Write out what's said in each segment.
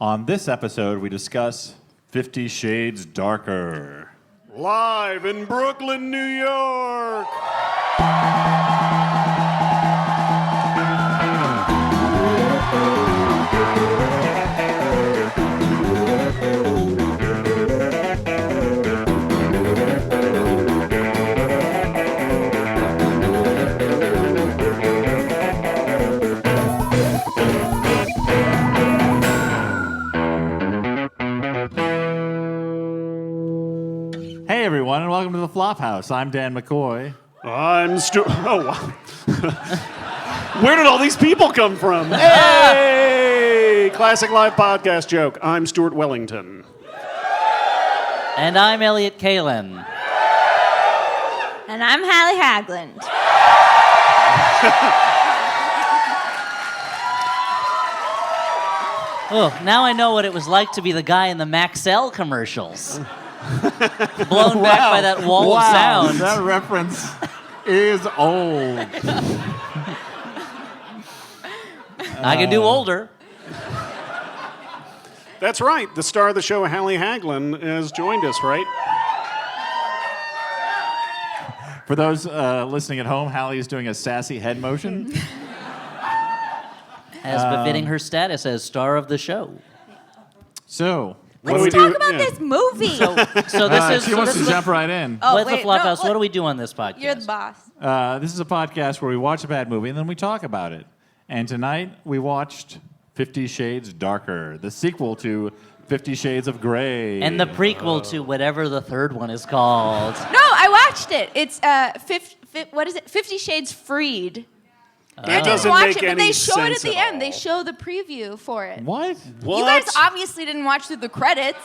On this episode, we discuss 50 Shades Darker. Live in Brooklyn, New York. Hey, everyone, and welcome to the Flophouse. I'm Dan McCoy. I'm Stuart. Oh, wow. Where did all these people come from? Hey! Classic live podcast joke. I'm Stuart Wellington. And I'm Elliot Kalin. And I'm Hallie Hagland. Oh, now I know what it was like to be the guy in the Maxell commercials. Blown back by that wall of sound. That reference is old. I can do older. That's right. The star of the show, Hallie Hagland, has joined us, right? For those listening at home, Hallie is doing a sassy head motion. As befitting her status as star of the show. So, Let's talk about this movie. So this is... she wants this to is jump right in. with the Flophouse, what do we do on this podcast? You're the boss. This is a podcast where we watch a bad movie and then we talk about it. And tonight we watched 50 Shades Darker, the sequel to 50 Shades of Grey. And the prequel to whatever the third one is called. No, I watched it. It's 50 Shades Freed. It doesn't Watch make it, but any they show it sense at the at end. all. They show the preview for it. What? You guys obviously didn't watch through the credits.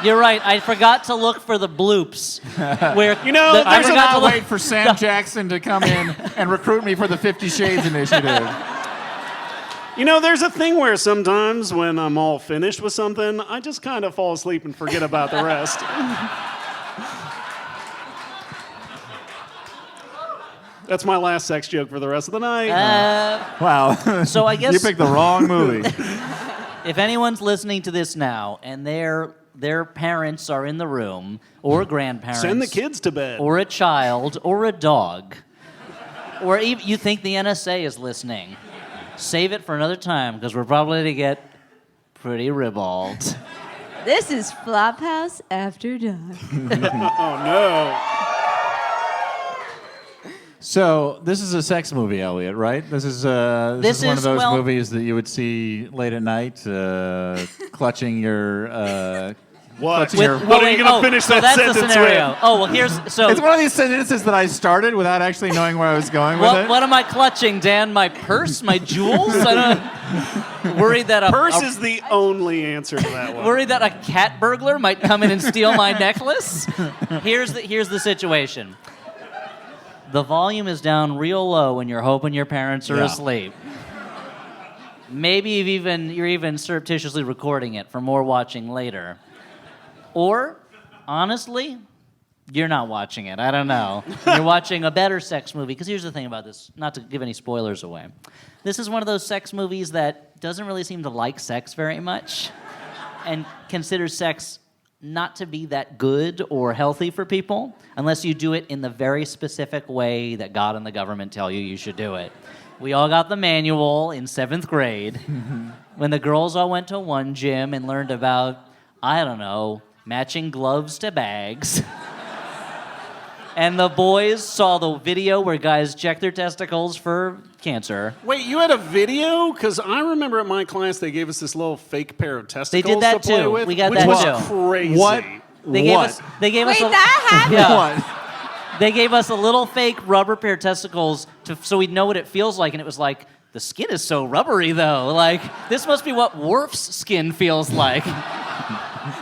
You're right. I forgot to look for the bloops. Where You know, I I there's forgot to cannot look. wait for Sam Jackson to come in and recruit me for the 50 Shades initiative. You know, there's a thing where sometimes when I'm all finished with something, I just kind of fall asleep and forget about the rest. That's my last sex joke for the rest of the night. Wow. So I guess- you picked the wrong movie. If anyone's listening to this now and their parents are in the room, or grandparents, Send the kids to bed. or a child, or a dog, or even you think the NSA is listening, save it for another time because we're probably going to get pretty ribald. This is Flophouse After Dark. Oh, no. So this is a sex movie, Elliot, right? This is one of is, those well- movies that you would see late at night, clutching your. What? With- What are you going to finish so that that's sentence the scenario. with? Oh, well, here's... So It's one of these sentences that I started without actually knowing where I was going with it. what am I clutching, Dan? My purse? My jewels? I don't... Worried that Purse is the only answer to that one. Worried that a cat burglar might come in and steal my necklace? Here's the situation. The volume is down real low when you're hoping your parents are Yeah. asleep. Maybe you're even surreptitiously recording it for more watching later. Or, honestly, you're not watching it. I don't know. You're watching a better sex movie. Because here's the thing about this, not to give any spoilers away. This is one of those sex movies that doesn't really seem to like sex very much and considers sex not to be that good or healthy for people unless you do it in the very specific way that God and the government tell you should do it. We all got the manual in 7th grade when the girls all went to one gym and learned about, I don't know, matching gloves to bags. And the boys saw the video where guys check their testicles for cancer. Wait, you had a video? Because I remember at my class they gave us this little fake pair of testicles did that to play too. with, We got which that was too. crazy. What? They gave us Wait, a, that happened? Yeah. What? They gave us a little fake rubber pair of testicles so we'd know what it feels like, and it was like, the skin is so rubbery though. Like, this must be what Worf's skin feels like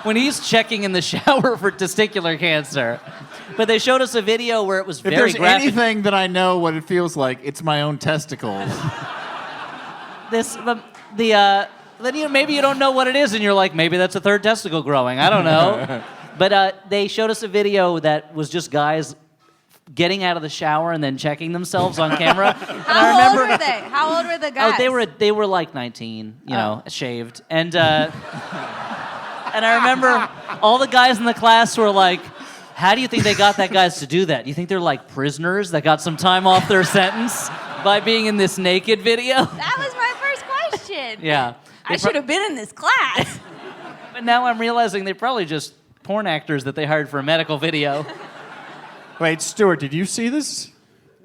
when he's checking in the shower for testicular cancer. But they showed us a video where it was If very there's graphic. anything that I know what it feels like, it's my own testicles. Then maybe you don't know what it is, and you're like, maybe that's a third testicle growing. I don't know. But they showed us a video that was just guys getting out of the shower and then checking themselves on camera. And How old were they? How old were the guys? Oh, they were like 19, shaved. And and I remember all the guys in the class were like, how do you think they got that guys to do that? Do you think they're like prisoners that got some time off their sentence by being in this naked video? That was my first question. Yeah. I should have been in this class. But now I'm realizing they're probably just porn actors that they hired for a medical video. Wait, Stuart, did you see this?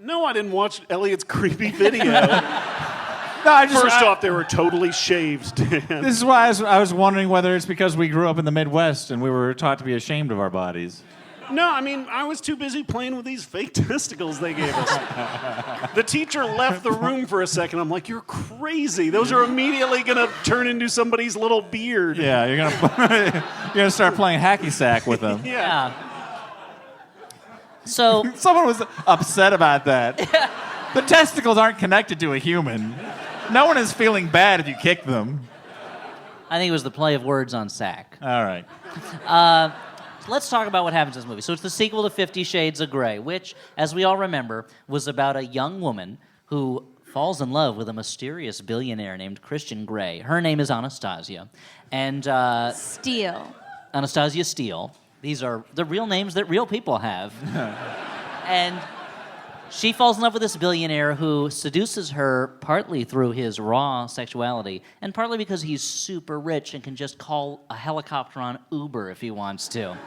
No, I didn't watch Elliot's creepy video. No, First off, they were totally shaved, Dan. This is why I was wondering whether it's because we grew up in the Midwest and we were taught to be ashamed of our bodies. No, I mean, I was too busy playing with these fake testicles they gave us. The teacher left the room for a second. I'm like, you're crazy. Those are immediately going to turn into somebody's little beard. Yeah, you're gonna start playing hacky sack with them. Yeah. So Someone was upset about that. The testicles aren't connected to a human. No one is feeling bad if you kick them. I think it was the play of words on sack. All right. Let's talk about what happens in this movie. So it's the sequel to 50 Shades of Grey, which, as we all remember, was about a young woman who falls in love with a mysterious billionaire named Christian Grey. Her name is Anastasia. And Steele. Anastasia Steele. These are the real names that real people have. And she falls in love with this billionaire who seduces her partly through his raw sexuality and partly because he's super rich and can just call a helicopter on Uber if he wants to.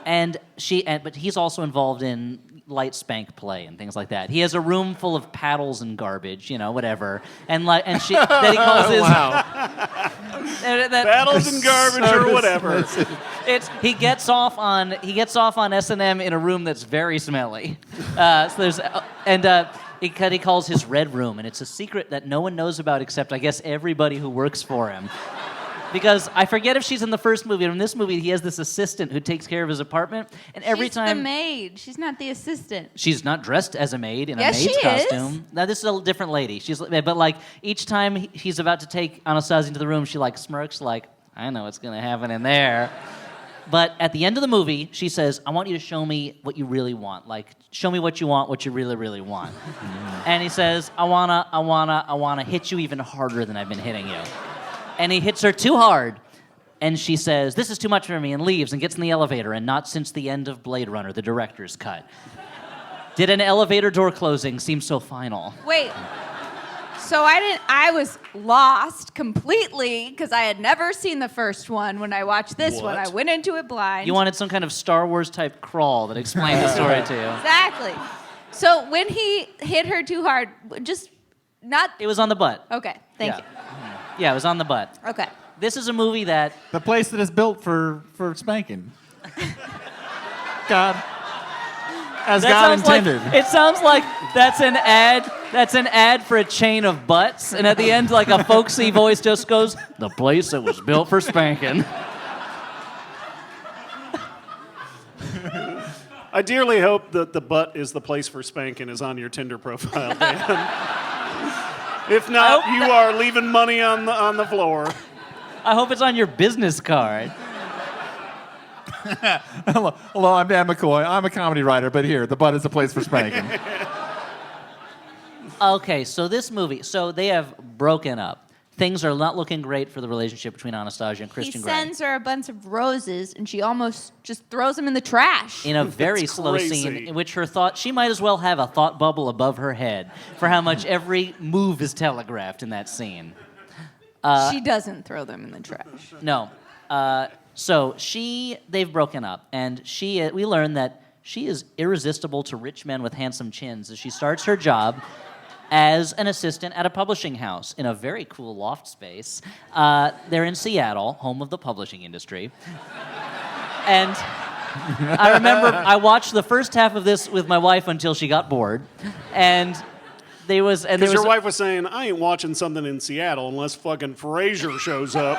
But he's also involved in light spank play and things like that. He has a room full of paddles and garbage, whatever. And she that he calls his Battles and garbage or whatever. He gets off on S&M in a room that's very smelly. He calls his red room, and it's a secret that no one knows about except I guess everybody who works for him. Because I forget if she's in the first movie, but in this movie he has this assistant who takes care of his apartment, and every She's time the maid. She's not the assistant. she's not dressed as a maid in a Yes, maid's she is. costume. Now this is a different lady. But like each time he's about to take Anastasia into the room, she like smirks like, I know what's gonna happen in there. But at the end of the movie, she says, I want you to show me what you really want. Like, show me what you want, what you really, really want. And he says, I wanna hit you even harder than I've been hitting you. And he hits her too hard. And she says, this is too much for me, and leaves and gets in the elevator, and not since the end of Blade Runner, the director's cut. Did an elevator door closing seem so final? Wait. So I was lost completely because I had never seen the first one. When I watched this one, I What? went into it blind. You wanted some kind of Star Wars type crawl that explained the story to you. Exactly. So when he hit her too hard, just not. It was on the butt. Okay, thank you. Yeah, it was on the butt. Okay. This is a movie that The place that is built for spanking. God. As God intended. It sounds like that's an ad. That's an ad for a chain of butts, and at the end, like a folksy voice just goes, "The place that was built for spanking." I dearly hope that the butt is the place for spanking is on your Tinder profile, Dan. If not, you are leaving money on the floor. I hope it's on your business card. Hello, I'm Dan McCoy. I'm a comedy writer, but here, the butt is the place for spanking. Okay, so this movie, they have broken up. Things are not looking great for the relationship between Anastasia and He Christian Grey. sends her a bunch of roses, and she almost just throws them in the trash. In a very That's slow crazy. scene in which she might as well have a thought bubble above her head for how much every move is telegraphed in that scene. She doesn't throw them in the trash. No. They've broken up, and we learn that she is irresistible to rich men with handsome chins as she starts her job as an assistant at a publishing house in a very cool loft space. They're in Seattle, home of the publishing industry. And I remember I watched the first half of this with my wife until she got bored, and Because your wife was saying, I ain't watching something in Seattle unless fucking Frasier shows up.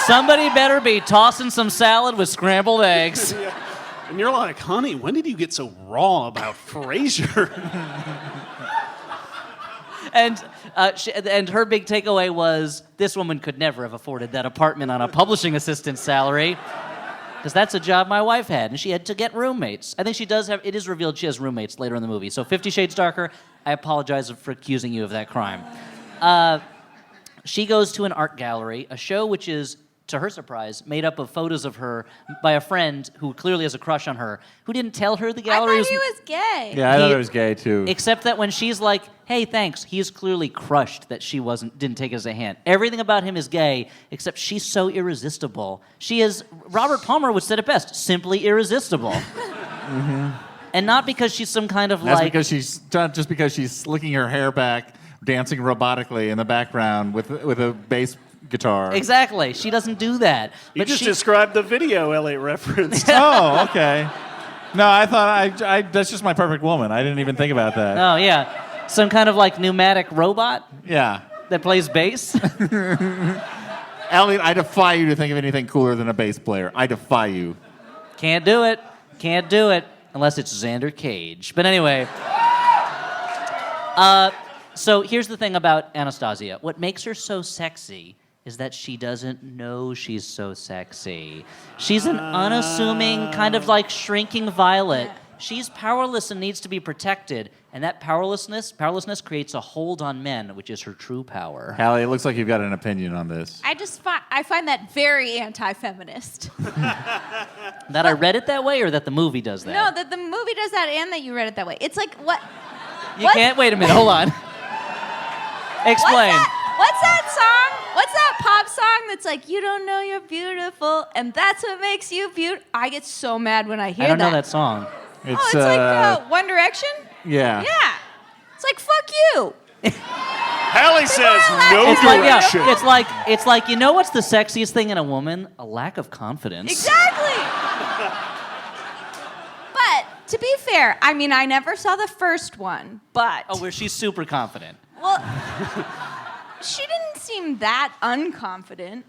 somebody better be tossing some salad with scrambled eggs. And you're like, honey, when did you get so raw about Frasier? And her big takeaway was this woman could never have afforded that apartment on a publishing assistant's salary. Because that's a job my wife had, and she had to get roommates. I think she does have, it is revealed she has roommates later in the movie. So 50 Shades Darker, I apologize for accusing you of that crime. She goes to an art gallery, a show which is, to her surprise, made up of photos of her by a friend who clearly has a crush on her, who didn't tell her the I gallery thought he was gay. Yeah, I thought it was gay too. Except that when she's like, hey, thanks, he's clearly crushed that she didn't take it as a hint. Everything about him is gay, except she's so irresistible. She is, Robert Palmer would said it best, simply irresistible. And not because she's some kind of That's like... because she's not just because she's slicking her hair back, dancing robotically in the background with a bass guitar. Exactly. She doesn't do that. You But just she, described the video Elliot referenced. Oh, okay. No, I thought I that's just my perfect woman. I didn't even think about that. Oh, yeah. Some kind of like pneumatic robot Yeah. that plays bass. Elliot, I defy you to think of anything cooler than a bass player. I defy you. Can't do it. Can't do it. Unless it's Xander Cage. But anyway. So here's the thing about Anastasia. What makes her so sexy is that she doesn't know she's so sexy. She's an unassuming, kind of like shrinking violet. She's powerless and needs to be protected. And that powerlessness creates a hold on men, which is her true power. Hallie, it looks like you've got an opinion on this. I find that very anti-feminist. That I read it that way or that the movie does that? No, that the movie does that and that you read it that way. It's like, what? You can't, wait a minute, hold on. Explain. What's that song? What's that pop song that's like, you don't know you're beautiful, and that's what makes you beautiful? I get so mad when I hear that. I don't know that song. It's like One Direction? Yeah. Yeah. It's like, fuck you. Hallie says no It's like, direction. yeah, it's like, you know what's the sexiest thing in a woman? A lack of confidence. Exactly. But to be fair, I mean, I never saw the first one, but Oh, where she's super confident. well, she didn't seem that unconfident.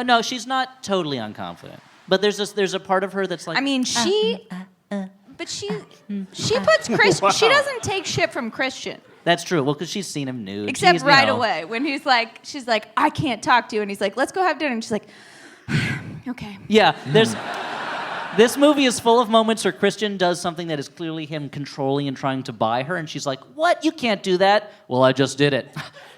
No, she's not totally unconfident. But there's a part of her that's like. I mean, but she puts Chris. She doesn't take shit from Christian. That's true. Well, because she's seen him nude. Except She's, right away when she's like, I can't talk to you, and he's like, let's go have dinner, and she's like, okay. Yeah, this movie is full of moments where Christian does something that is clearly him controlling and trying to buy her, and she's like, what? You can't do that. Well, I just did it.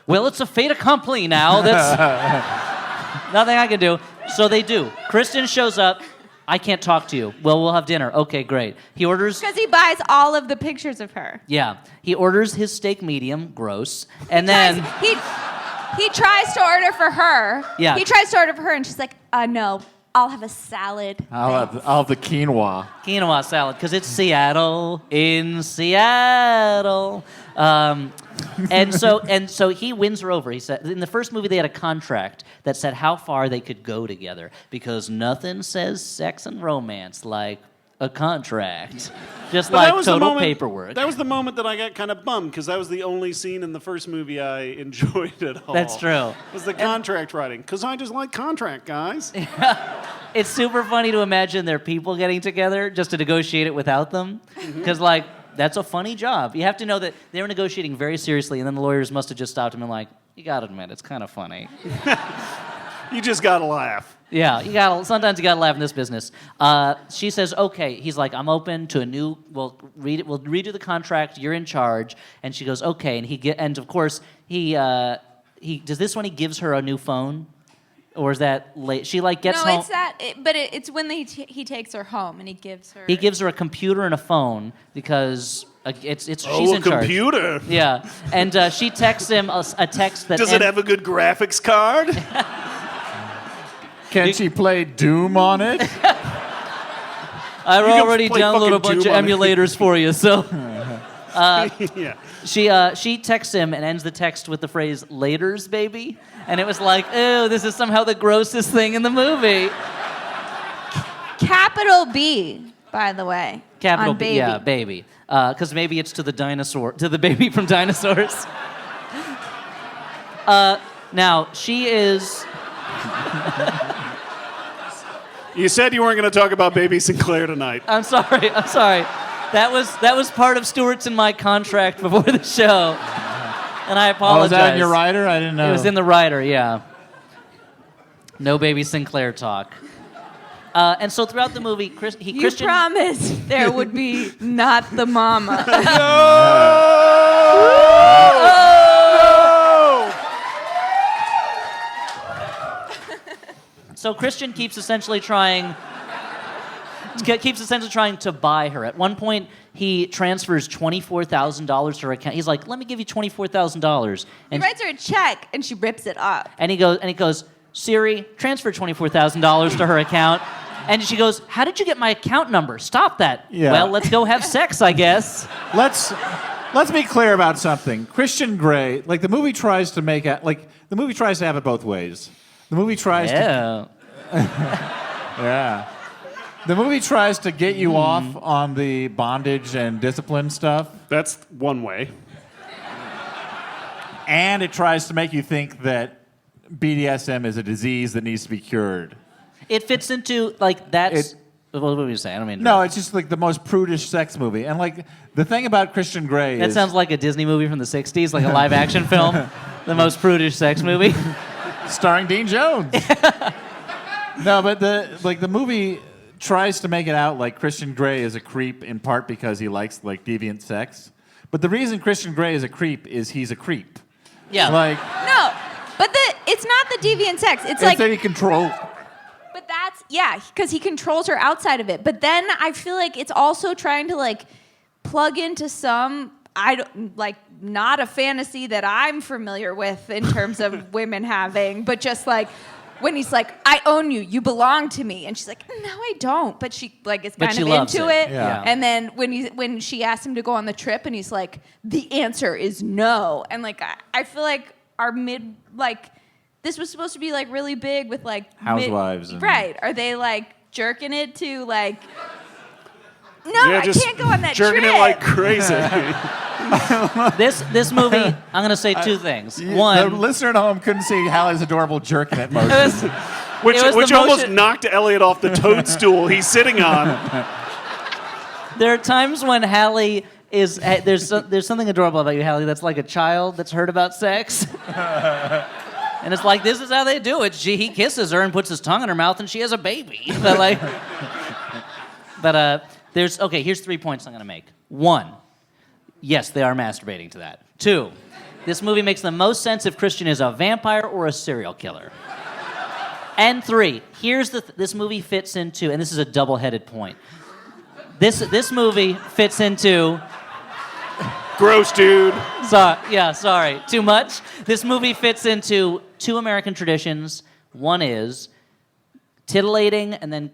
Well, it's a fait accompli now. That's nothing I can do. So they do. Christian shows up. I can't talk to you. Well, we'll have dinner. Okay, great. He orders. Because he buys all of the pictures of her. Yeah, he orders his steak medium, gross, and then He tries to order for her. Yeah. He tries to order for her, and she's like, no, I'll have a salad. I'll have the quinoa. quinoa salad because it's Seattle in Seattle. And so he wins her over. He said in the first movie they had a contract that said how far they could go together because nothing says sex and romance like a contract, just But that like was the total moment- paperwork. That was the moment that I got kind of bummed because that was the only scene in the first movie I enjoyed at all. That's true. Was the contract writing because I just like contract guys. It's super funny to imagine their people getting together just to negotiate it without them, because like that's a funny job. You have to know that they were negotiating very seriously, and then the lawyers must have just stopped him and like, you gotta admit, it's kind of funny. You just gotta laugh. Yeah, sometimes you gotta laugh in this business. She says, okay. He's like, I'm open to a new, we'll redo the contract, you're in charge. And she goes, okay. And of course, he does this when he gives her a new phone? Or is that late? She like gets home. It's that, it's when he takes her home and he gives her. He gives her a computer and a phone because she's in charge. Computer. Yeah, and she texts him a text that. Does it have a good graphics card? Can she play Doom on it? I've can already play downloaded a fucking bunch Doom of on it. emulators for you, so. Yeah. She texts him and ends the text with the phrase "laters, baby," and it was like, "Ew, this is somehow the grossest thing in the movie." Capital B, by the way. Capital on B, baby. yeah, baby, because maybe it's to the baby from Dinosaurs. Now she is. You said you weren't going to talk about Baby Sinclair tonight. I'm sorry. That was part of Stewart's and my contract before the show, and I Oh, apologize. was that in your rider? I didn't know. It was in the rider, yeah. No Baby Sinclair talk. And so throughout the movie, You Christian. promised there would be not the mama. So Christian keeps essentially trying to buy her. At one point, he transfers $24,000 to her account. He's like, "Let me give you $24,000." He And writes her a check and she rips it up. he goes, "Siri, transfer $24,000 to her account." And she goes, "How did you get my account number? Stop that." Yeah. Well, let's go have sex, I guess. Let's be clear about something. Christian Grey, like the movie tries to make it, like the movie tries to have it both ways. The movie tries Yeah. Yeah. The movie tries to get you off on the bondage and discipline stuff, That's one way. and it tries to make you think that BDSM is a disease that needs to be cured. It fits into like that's. What were you saying? I don't mean. No, it's just like the most prudish sex movie. And like the thing about Christian Grey That is sounds like a Disney movie from the '60s, like a live-action film. The most prudish sex movie. starring Dean Jones. No, but the movie tries to make it out like Christian Grey is a creep in part because he likes like deviant sex. But the reason Christian Grey is a creep is he's a creep. Yeah. Like No, but it's not the deviant sex. It's like, that he controls. but that's, yeah, because he controls her outside of it. But then I feel like it's also trying to like plug into some, I don't, like, not a fantasy that I'm familiar with in terms of women having, but just like when he's like, "I own you, you belong to me," and she's like, "No, I don't," but she like is But kind she of loves into it. it. Yeah. And then when she asked him to go on the trip, and he's like, "The answer is no," and like I feel like our this was supposed to be like really big with like Housewives and- right? Are they like jerking it to like? No, Yeah, I just can't go on that jerking trip. it like crazy. This movie, I'm gonna say two things. The One, listener at home couldn't see Hallie's adorable jerking it motion. it was, which It was the which almost motion- knocked Elliot off the toadstool he's sitting on. there are times when Hallie is there's something adorable about you, Hallie. That's like a child that's heard about sex. And it's like, this is how they do it. He kisses her and puts his tongue in her mouth, and she has a baby. Here's 3 points I'm gonna make. One, yes, they are masturbating to that. Two, this movie makes the most sense if Christian is a vampire or a serial killer. And three, this movie fits into, and this is a double-headed point. This movie fits into. Gross, dude. Sorry, too much. This movie fits into two American traditions. One is titillating and then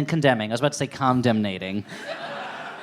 condemning. I was about to say condemnating.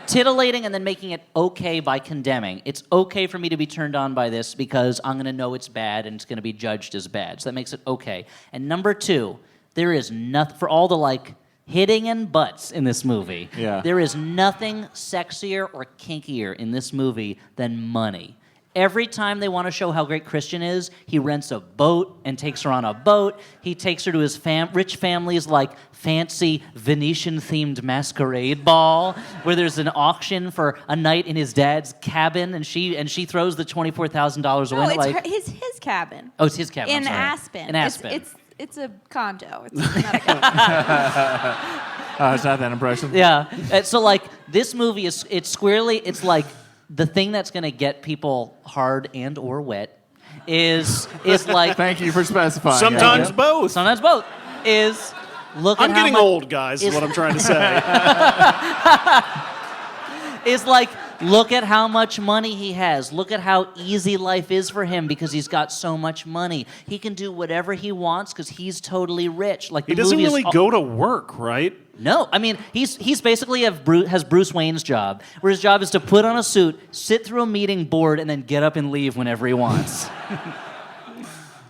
Titillating and then making it okay by condemning. It's okay for me to be turned on by this because I'm going to know it's bad and it's going to be judged as bad. So that makes it okay. And number two, there is nothing, for all the like hitting and butts in this movie, Yeah. there is nothing sexier or kinkier in this movie than money. Every time they want to show how great Christian is, he rents a boat and takes her on a boat. He takes her to his rich family's like fancy Venetian-themed masquerade ball, where there's an auction for a night in his dad's cabin, and she throws the $24,000 away. No, it's like, his cabin. oh, it's his cabin. I'm In sorry. Aspen. In Aspen. It's a condo. It's not a condo. It's not that impressive. Yeah. So like this movie it's like the thing that's gonna get people hard and or wet is like Thank you for specifying. Sometimes Yeah. both. sometimes both is look I'm at how getting much, old, guys, is what I'm trying to say. is like look at how much money he has. Look at how easy life is for him because he's got so much money. He can do whatever he wants because he's totally rich. Like He the doesn't movie really is, go to work, right? No, I mean he's basically has Bruce Wayne's job, where his job is to put on a suit, sit through a meeting bored, and then get up and leave whenever he wants.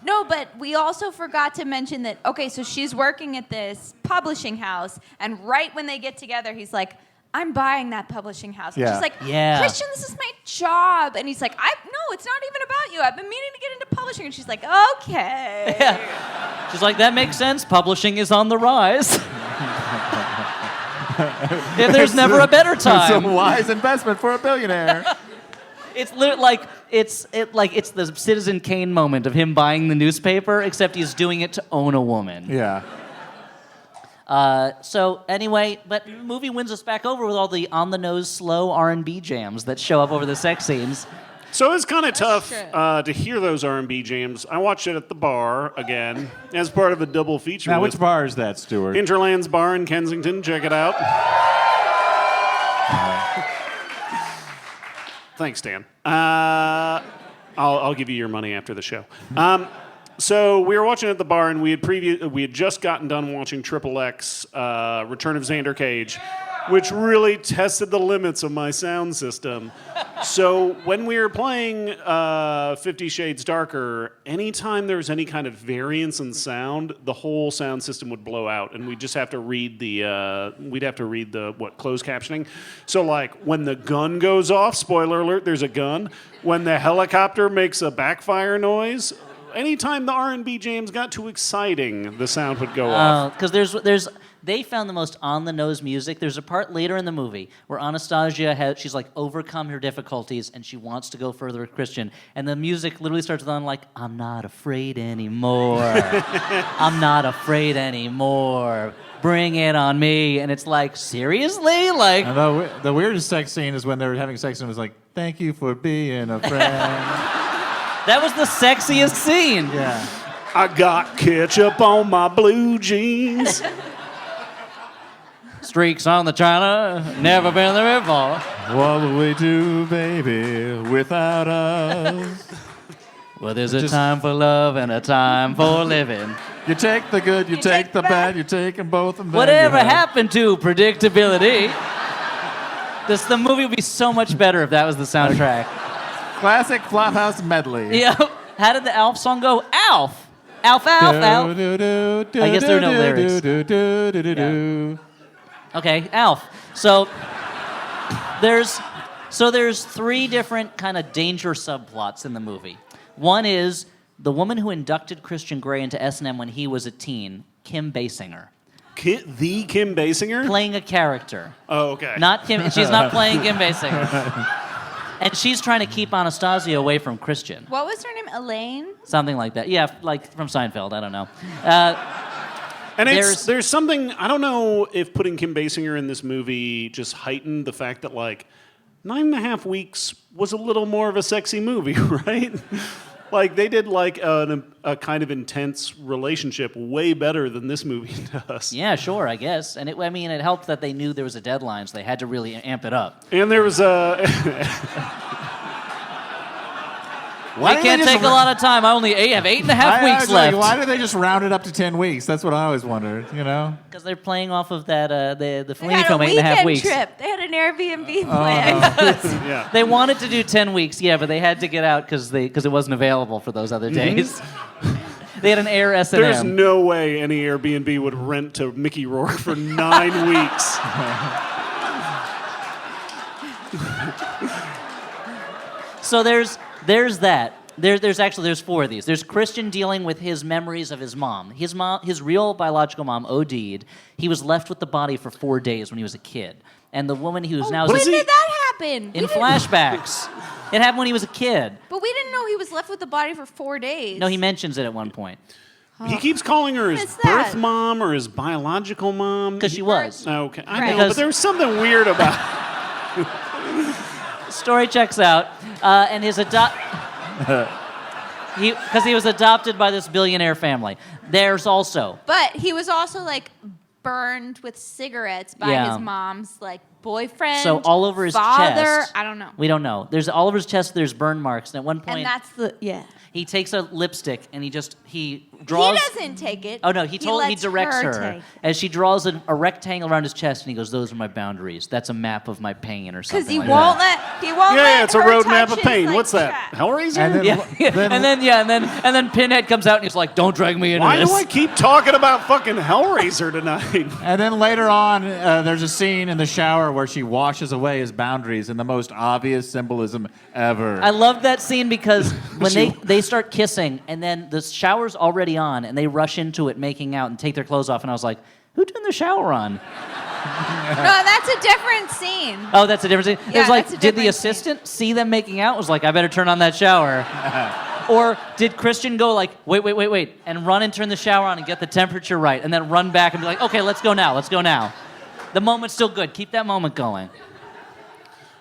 No, but we also forgot to mention that, okay, so she's working at this publishing house, and right when they get together, he's like, "I'm buying that publishing house." And Yeah. she's like, Yeah. "Christian, this is my job." And he's like, "No, it's not even about you. I've been meaning to get into publishing." And she's like, "Okay." Yeah. She's like, that makes sense. Publishing is on the rise. If there's never a better It's a time. wise investment for a billionaire. It's like it's the Citizen Kane moment of him buying the newspaper, except he's doing it to own a woman. Yeah. So anyway, but the movie wins us back over with all the on-the-nose, slow R&B jams that show up over the sex scenes. So it's kind of tough true. to hear those R&B jams. I watched it at the bar again as part of a double feature. Now, with which bar is that, Stuart? Interlands Bar in Kensington. Check it out. Thanks, Dan. I'll give you your money after the show. So we were watching at the bar, and we had just gotten done watching Triple X, Return of Xander Cage, which really tested the limits of my sound system. So when we were playing 50 Shades Darker, anytime there was any kind of variance in sound, the whole sound system would blow out, and we'd just have to read closed captioning. So like when the gun goes off, spoiler alert, there's a gun. When the helicopter makes a backfire noise, anytime the R&B jams got too exciting, the sound would go off. Because they found the most on-the-nose music. There's a part later in the movie where Anastasia she's like overcome her difficulties and she wants to go further with Christian. And the music literally starts with like, I'm not afraid anymore. I'm not afraid anymore. Bring it on me. And it's like, seriously? Like, And the weirdest sex scene is when they were having sex and it was like, thank you for being a friend. that was the sexiest scene. Yeah. I got ketchup on my blue jeans. Streaks on the china, never been there before. What will we do, baby, without us? Well, there's a time for love and a time for living. You take the good, you take the bad, you take them both. And then Whatever you have- happened to predictability? The movie would be so much better if that was the soundtrack. Classic Flophouse medley. Yeah. How did the Alf song go? Alf. Alf, Alf, Alf. I guess there are no lyrics. Okay, Alf. So there's three different kind of danger subplots in the movie. One is the woman who inducted Christian Grey into S&M when he was a teen, Kim Basinger, The Kim Basinger? playing a character. Oh, okay. Not Kim. She's not playing Kim Basinger. And she's trying to keep Anastasia away from Christian. What was her name? Elaine? Something like that. Yeah, like from Seinfeld. I don't know. And There's- there's something, I don't know if putting Kim Basinger in this movie just heightened the fact that, like, 9.5 Weeks was a little more of a sexy movie, right? Like, they did, like, a kind of intense relationship way better than this movie does. Yeah, sure, I guess. And it helped that they knew there was a deadline, so they had to really amp it up. And there was a... I can't take a lot of time. I only have 8.5 weeks left. Why did they just round it up to 10 weeks? That's what I always wondered, you know? Because they're playing off of that the They Fellini had a film, 8.5 weekend weeks. trip. They had an Airbnb plan. yeah. They wanted to do 10 weeks, yeah, but they had to get out because it wasn't available for those other days. They had an Air S&M. There's no way any Airbnb would rent to Mickey Rourke for 9 weeks. So there's that. There's four of these. There's Christian dealing with his memories of his mom. His real biological mom OD'd. He was left with the body for 4 days when he was a kid. And the woman who is now When did that happen? in flashbacks. It happened when he was a kid. But we didn't know he was left with the body for 4 days. No, he mentions it at one point. He keeps calling her his What's that? birth mom or his biological mom. Because she was. Okay, I Right. know, Because- but there was something weird about Story checks out. And his because he was adopted by this billionaire family. There's also But he was also like burned with cigarettes by Yeah. his mom's like boyfriend. so all over his father. chest. I don't know. We don't know. There's all over his chest. There's burn marks. And at one point, And that's he takes a lipstick and he draws. He doesn't take it. Oh no, he lets directs her take it. as she draws a rectangle around his chest, and he goes, "Those are my boundaries. That's a map of my pain, or something." Because he like won't that. let. He won't let. Yeah, it's a her roadmap touch of his, pain. like, What's that? track. Hellraiser? And then- Yeah, and then Pinhead comes out and he's like, "Don't drag me into Why this." do I keep talking about fucking Hellraiser tonight? And then later on, there's a scene in the shower where she washes away his boundaries in the most obvious symbolism ever. I love that scene because when they start kissing and then the shower's already on and they rush into it making out and take their clothes off and I was like, who turned the shower on? No, that's a different scene. Oh, that's a different scene. It Yeah, was like, that's a did the different scene. assistant see them making out? It was like, I better turn on that shower. Or did Christian go like, wait, and run and turn the shower on and get the temperature right, and then run back and be like, okay, let's go now. The moment's still good. Keep that moment going.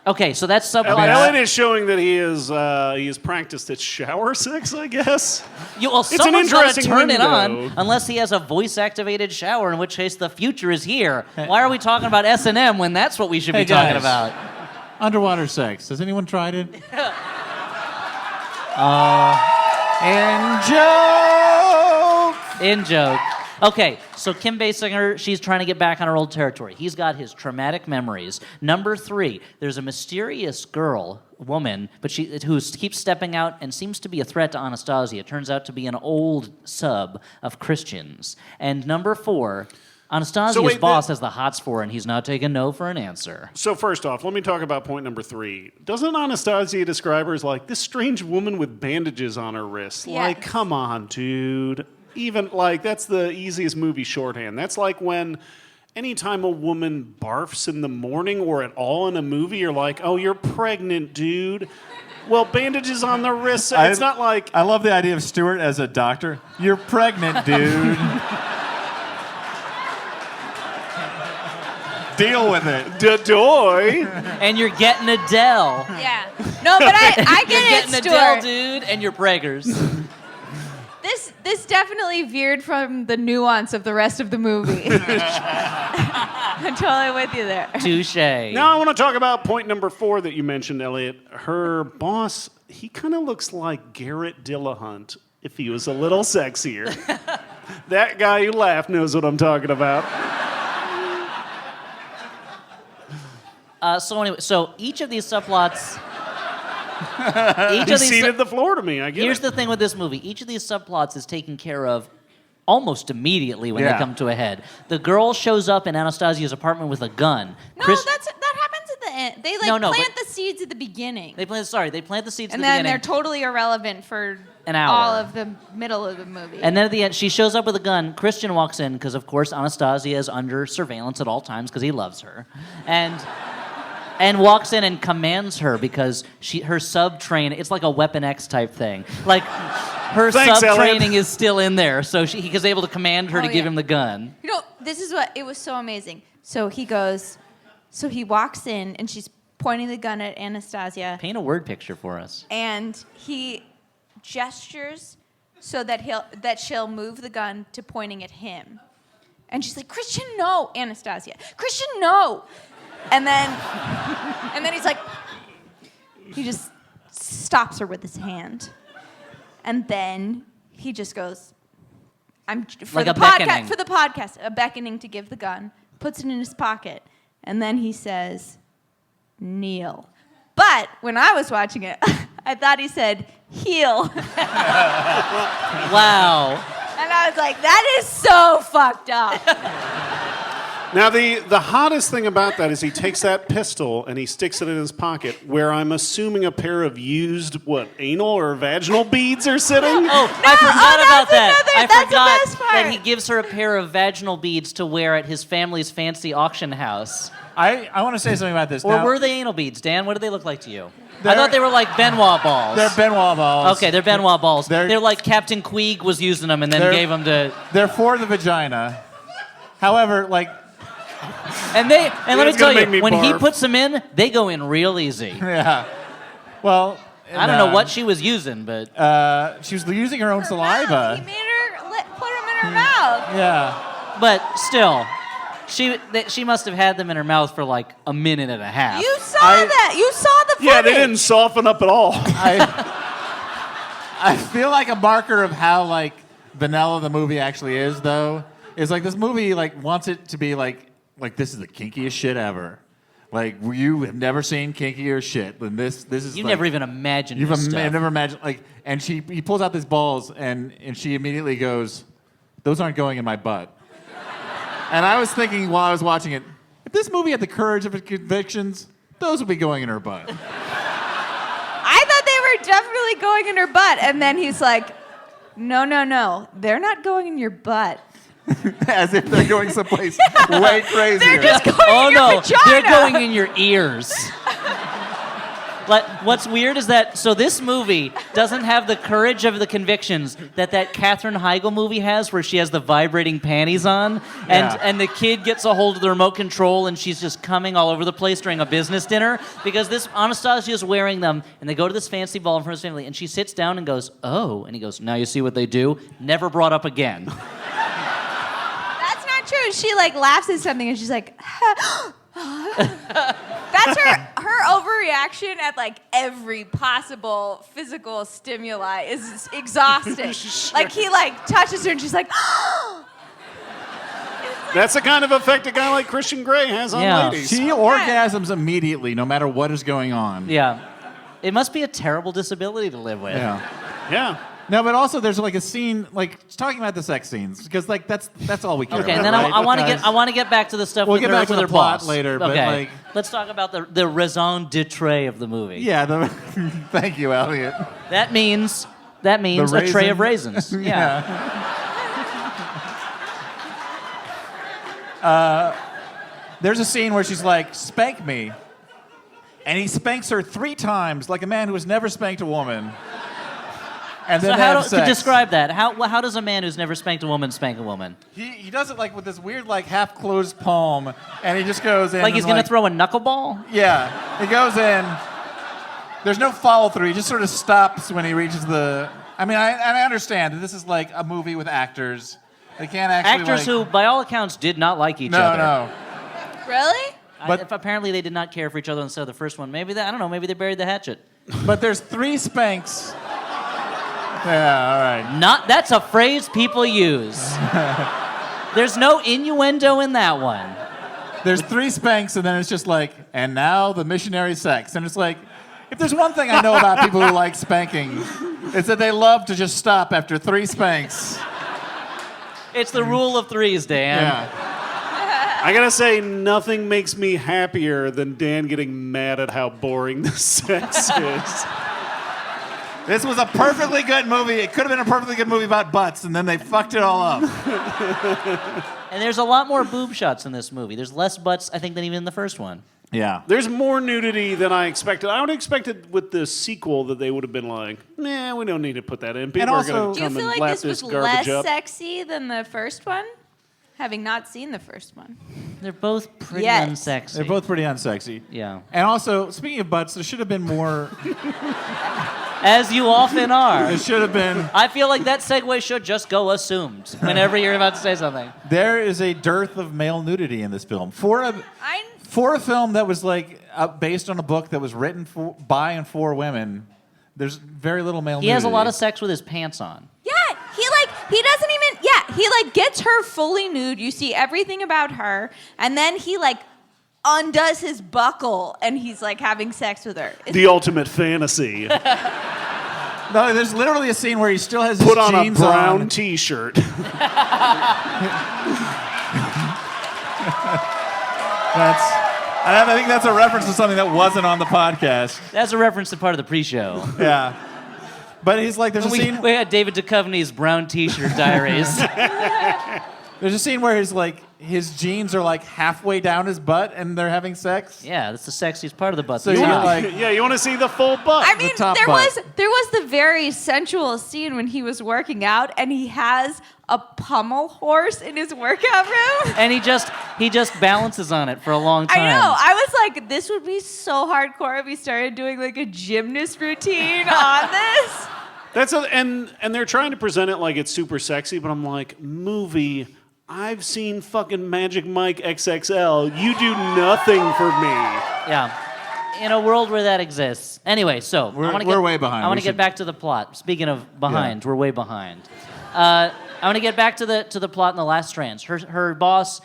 Okay, so that's subplot. Ellen is showing that he has practiced at shower sex, I guess. Well, an someone's got to interesting turn it on, window. unless he has a voice-activated shower, in which case the future is here. Why are we talking about S&M when that's what we should be talking guys. about? Underwater sex. Has anyone tried it? In joke. Okay, so Kim Basinger, she's trying to get back on her old territory. He's got his traumatic memories. Number 3, there's a mysterious woman, but who keeps stepping out and seems to be a threat to Anastasia. It turns out to be an old sub of Christians. And number 4, Anastasia's boss has the hots for her, and he's not taking no for an answer. So first off, let me talk about point number 3. Doesn't Anastasia describe her as like this strange woman with bandages on her wrists? Yes. Like, come on, dude. Even like that's the easiest movie shorthand. That's like when anytime a woman barfs in the morning or at all in a movie, you're like, oh, you're pregnant, dude. Well, bandages on the wrists. It's not like I love the idea of Stewart as a doctor. You're pregnant, dude. Deal with it. Dadoy. And you're getting Adele. Yeah. No, but I You're get it, getting Adele, Stuart. dude, and you're braggers. This definitely veered from the nuance of the rest of the movie. I'm totally with you there. Touche. Now I want to talk about point number 4 that you mentioned, Elliot. Her boss, he kind of looks like Garrett Dillahunt if he was a little sexier. That guy who laughed knows what I'm talking about. So each of these subplots. He ceded the floor to me. I get Here's it. the thing with this movie. Each of these subplots is taken care of almost immediately when they Yeah. come to a head. The girl shows up in Anastasia's apartment with a gun. No, that happens at the end. They No, plant but- the seeds at the beginning. They plant the seeds And at the then beginning. they're totally irrelevant for An hour. all of the middle of the movie. And then at the end, she shows up with a gun. Christian walks in because, of course, Anastasia is under surveillance at all times because he loves her. And walks in and commands her because her sub-train, it's like a Weapon X type thing. Like, her Thanks, sub-training is still in there, so he was able to command her to give yeah. him the gun. You know, this is what, it was so amazing. So he walks in and she's pointing the gun at Anastasia. Paint a word picture for us. And he gestures so that she'll move the gun to pointing at him. And she's like, Christian, no, Anastasia. Christian, no. And then he's like, he just stops her with his hand. And then he just goes, Like a beckoning. For the podcast, a beckoning to give the gun, puts it in his pocket. And then he says, kneel. But when I was watching it, I thought he said, heel. Wow. And I was like, that is so fucked up. Now, the hottest thing about that is he takes that pistol and he sticks it in his pocket, where I'm assuming a pair of used, anal or vaginal beads are sitting? Oh, I forgot about that. that's the best that part. he gives her a pair of vaginal beads to wear at his family's fancy auction house. I want to say something about this. Or Now, were they anal beads, Dan? What did they look like to you? I They're- thought they were like Benoit balls. they're Benoit balls. Okay, they're Benoit balls. They're- They're like Captain Queeg was using them and then They're- gave them to... They're for the vagina. However, And let me It's tell gonna you, make me when he barf. puts them in, they go in real easy. yeah. Well, I don't know what she was using, but... she was using her own He saliva. made her put them in her mouth. Yeah. But still, she must have had them in her mouth for like a minute and a half. You saw that. You saw the footage. Yeah, they didn't soften up at all. I feel like a marker of how vanilla the movie actually is, though, is this movie wants it to be like this is the kinkiest shit ever. Like you have never seen kinkier shit than this. This is You never even imagined you've this stuff. never imagined and he pulls out these balls and she immediately goes, "Those aren't going in my butt." And I was thinking while I was watching it, if this movie had the courage of its convictions, those would be going in her butt. I thought they were definitely going in her butt, and then he's like, "No, they're not going in your butt. As if they're going someplace way crazier. They're just going Oh in your no, vagina." they're going in your ears. Like, what's weird is that, so this movie doesn't have the courage of the convictions that Katherine Heigl movie has, where she has the vibrating panties on, and the kid gets a hold of the remote control, and she's just coming all over the place during a business dinner, because this Anastasia is wearing them, and they go to this fancy ball in front of his family, and she sits down and goes, "Oh," and he goes, "Now you see what they do?" Never brought up again. That's not true. She like laughs at something and she's like, that's her overreaction at like every possible physical stimuli is exhausting. Like he like touches her and she's like, That's the kind of effect a guy like Christian Grey has on Yeah. ladies. She orgasms immediately, no matter what is going on. Yeah. It must be a terrible disability to live with. Yeah. Yeah. No, but also there's like a scene, like talking about the sex scenes, because like that's all we care Okay, about. and then right? I want to Because- get back to the stuff We'll with get her, back to with the her plot boss. later, but, okay. like- Let's talk about the raison d'etre of the movie. Yeah. Thank you, Elliot. That means a tray of raisins. Yeah. There's a scene where she's like, "Spank me," and he spanks her 3 times, like a man who has never spanked a woman. And then So they how have to sex. describe that? How does a man who's never spanked a woman spank a woman? He does it like with this weird like half closed palm, and he just goes in. Like he's and, gonna throw a knuckleball? Yeah, he goes in. There's no follow through. He just sort of stops when he reaches the. I mean, I understand that this is like a movie with actors. They can't actually. Actors who, by all accounts, did not like each No, other. no. really? But- If apparently they did not care for each other instead of the first one. Maybe I don't know. Maybe they buried the hatchet. But there's 3 spanks. Yeah, all right. That's a phrase people use. There's no innuendo in that one. There's 3 spanks, and then it's just like, and now the missionary sex. And it's like, if there's one thing I know about people who like spanking, it's that they love to just stop after 3 spanks. It's the rule of threes, Dan. Yeah. I gotta say, nothing makes me happier than Dan getting mad at how boring the sex is. This was a perfectly good movie. It could have been a perfectly good movie about butts, and then they fucked it all up. And there's a lot more boob shots in this movie. There's less butts, I think, than even in the first one. Yeah. There's more nudity than I expected. I would have expected with the sequel that they would have been like, nah, we don't need to put that in. People also- are going Do to you come feel and like lap this this was garbage less up. sexy than the first one? Having not seen the first one. They're both pretty Yes. unsexy. They're both pretty unsexy. Yeah. And also, speaking of butts, there should have been more. As you often are. There should have been. I feel like that segue should just go assumed whenever you're about to say something. There is a dearth of male nudity in this film. For a film that was like based on a book that was written by and for women, there's very little male nudity. He has a lot of sex with his pants on. Yeah, he doesn't even, he gets her fully nude. You see everything about her, and then he undoes his buckle and he's having sex with her. The ultimate fantasy. No, there's literally a scene where he still has his Put on a jeans brown on. T-shirt. I think that's a reference to something that wasn't on the podcast. That's a reference to part of the pre-show. Yeah. But he's like, there's a We scene. had David Duchovny's brown T-shirt diaries. There's a scene where his jeans are halfway down his butt and they're having sex. Yeah, that's the sexiest part of the butt. So the you're top. Yeah, you want to see the full butt. I mean, top there butt. was the very sensual scene when he was working out and he has a pommel horse in his workout room. And he just balances on it for a long time. I know. I was like, this would be so hardcore if he started doing a gymnast routine on this. And they're trying to present it like it's super sexy, but I'm like, movie, I've seen fucking Magic Mike XXL. You do nothing for me. Yeah. In a world where that exists. Anyway, so We're way behind. I want We to get should- back to the plot. Speaking of behind, we're way behind. I want to get back to the plot in the last strands. Her boss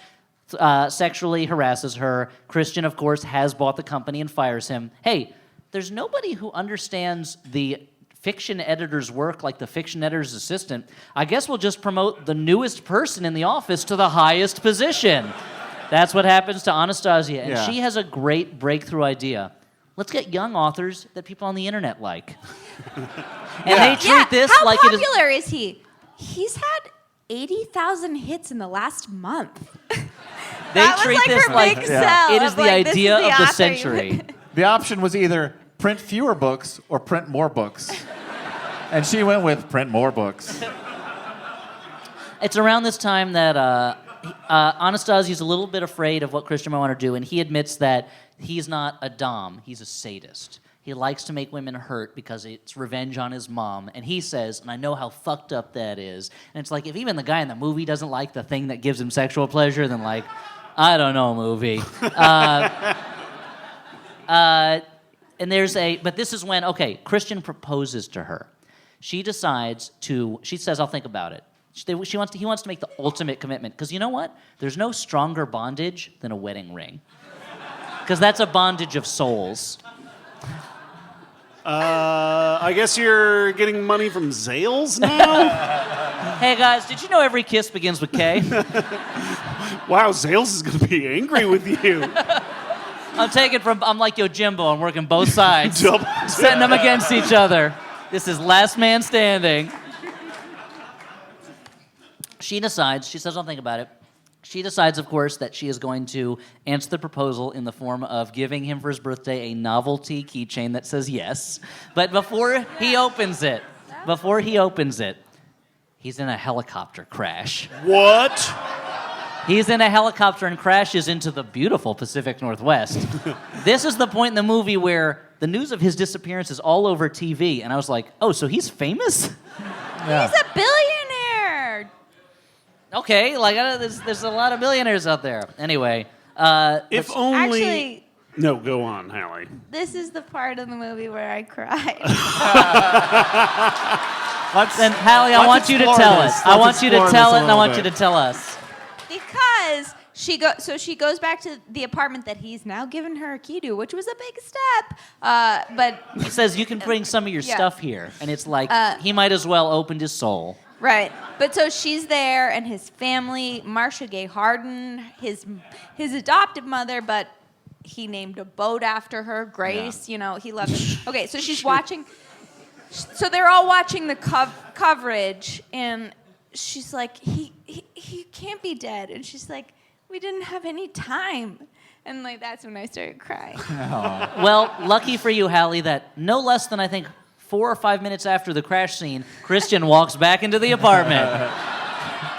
sexually harasses her. Christian, of course, has bought the company and fires him. Hey, there's nobody who understands the fiction editor's work like the fiction editor's assistant. I guess we'll just promote the newest person in the office to the highest position. That's what happens to Anastasia, and Yeah. she has a great breakthrough idea. Let's get young authors that people on the internet like. And they treat this how like it is. popular is he? He's had 80,000 hits in the last month. They that was treat this her like big sell. it is of, the this idea is of the author. century. The option was either print fewer books or print more books? And she went with print more books. It's around this time that Anastasia's a little bit afraid of what Christian might want to do, and he admits that he's not a dom, he's a sadist. He likes to make women hurt because it's revenge on his mom. And he says, and I know how fucked up that is, and it's like, if even the guy in the movie doesn't like the thing that gives him sexual pleasure, then like, I don't know, movie. And there's but this is when, okay, Christian proposes to her. She says, I'll think about it. He wants to make the ultimate commitment. Because you know what? There's no stronger bondage than a wedding ring. Because that's a bondage of souls. I guess you're getting money from Zales now? Hey guys, did you know every kiss begins with K? Wow, Zales is going to be angry with you. I'm like Yojimbo, I'm working both sides. Double- Setting them against each other. This is last man standing. She says, I'll think about it. She decides, of course, that she is going to answer the proposal in the form of giving him for his birthday a novelty keychain that says yes. But before he opens it, he's in a helicopter crash. What? He's in a helicopter and crashes into the beautiful Pacific Northwest. This is the point in the movie where the news of his disappearance is all over TV, and I was like, oh, so he's famous? Yeah. He's a billionaire. Okay, like there's a lot of billionaires out there. Anyway, If only... Actually, No, go on, Hallie. this is the part of the movie where I cried. then Hallie, I let's want you to explore tell this. us. I Let's want you to explore tell this it, a and I little want you bit. to tell us. Because she goes back to the apartment that he's now given her a key to, which was a big step. But He says you can bring some of your Yeah. stuff here, and it's like Uh, he might as well opened his soul. right, but so she's there, and his family, Marcia Gay Harden, his adoptive mother, but he named a boat after her, Grace. Yeah. You know, he loved it. Okay, so she's watching. So they're all watching the coverage, and she's like, he can't be dead, and she's like, we didn't have any time. And like that's when I started crying. Well, lucky for you, Hallie, that no less than I think 4 or 5 minutes after the crash scene, Christian walks back into the apartment.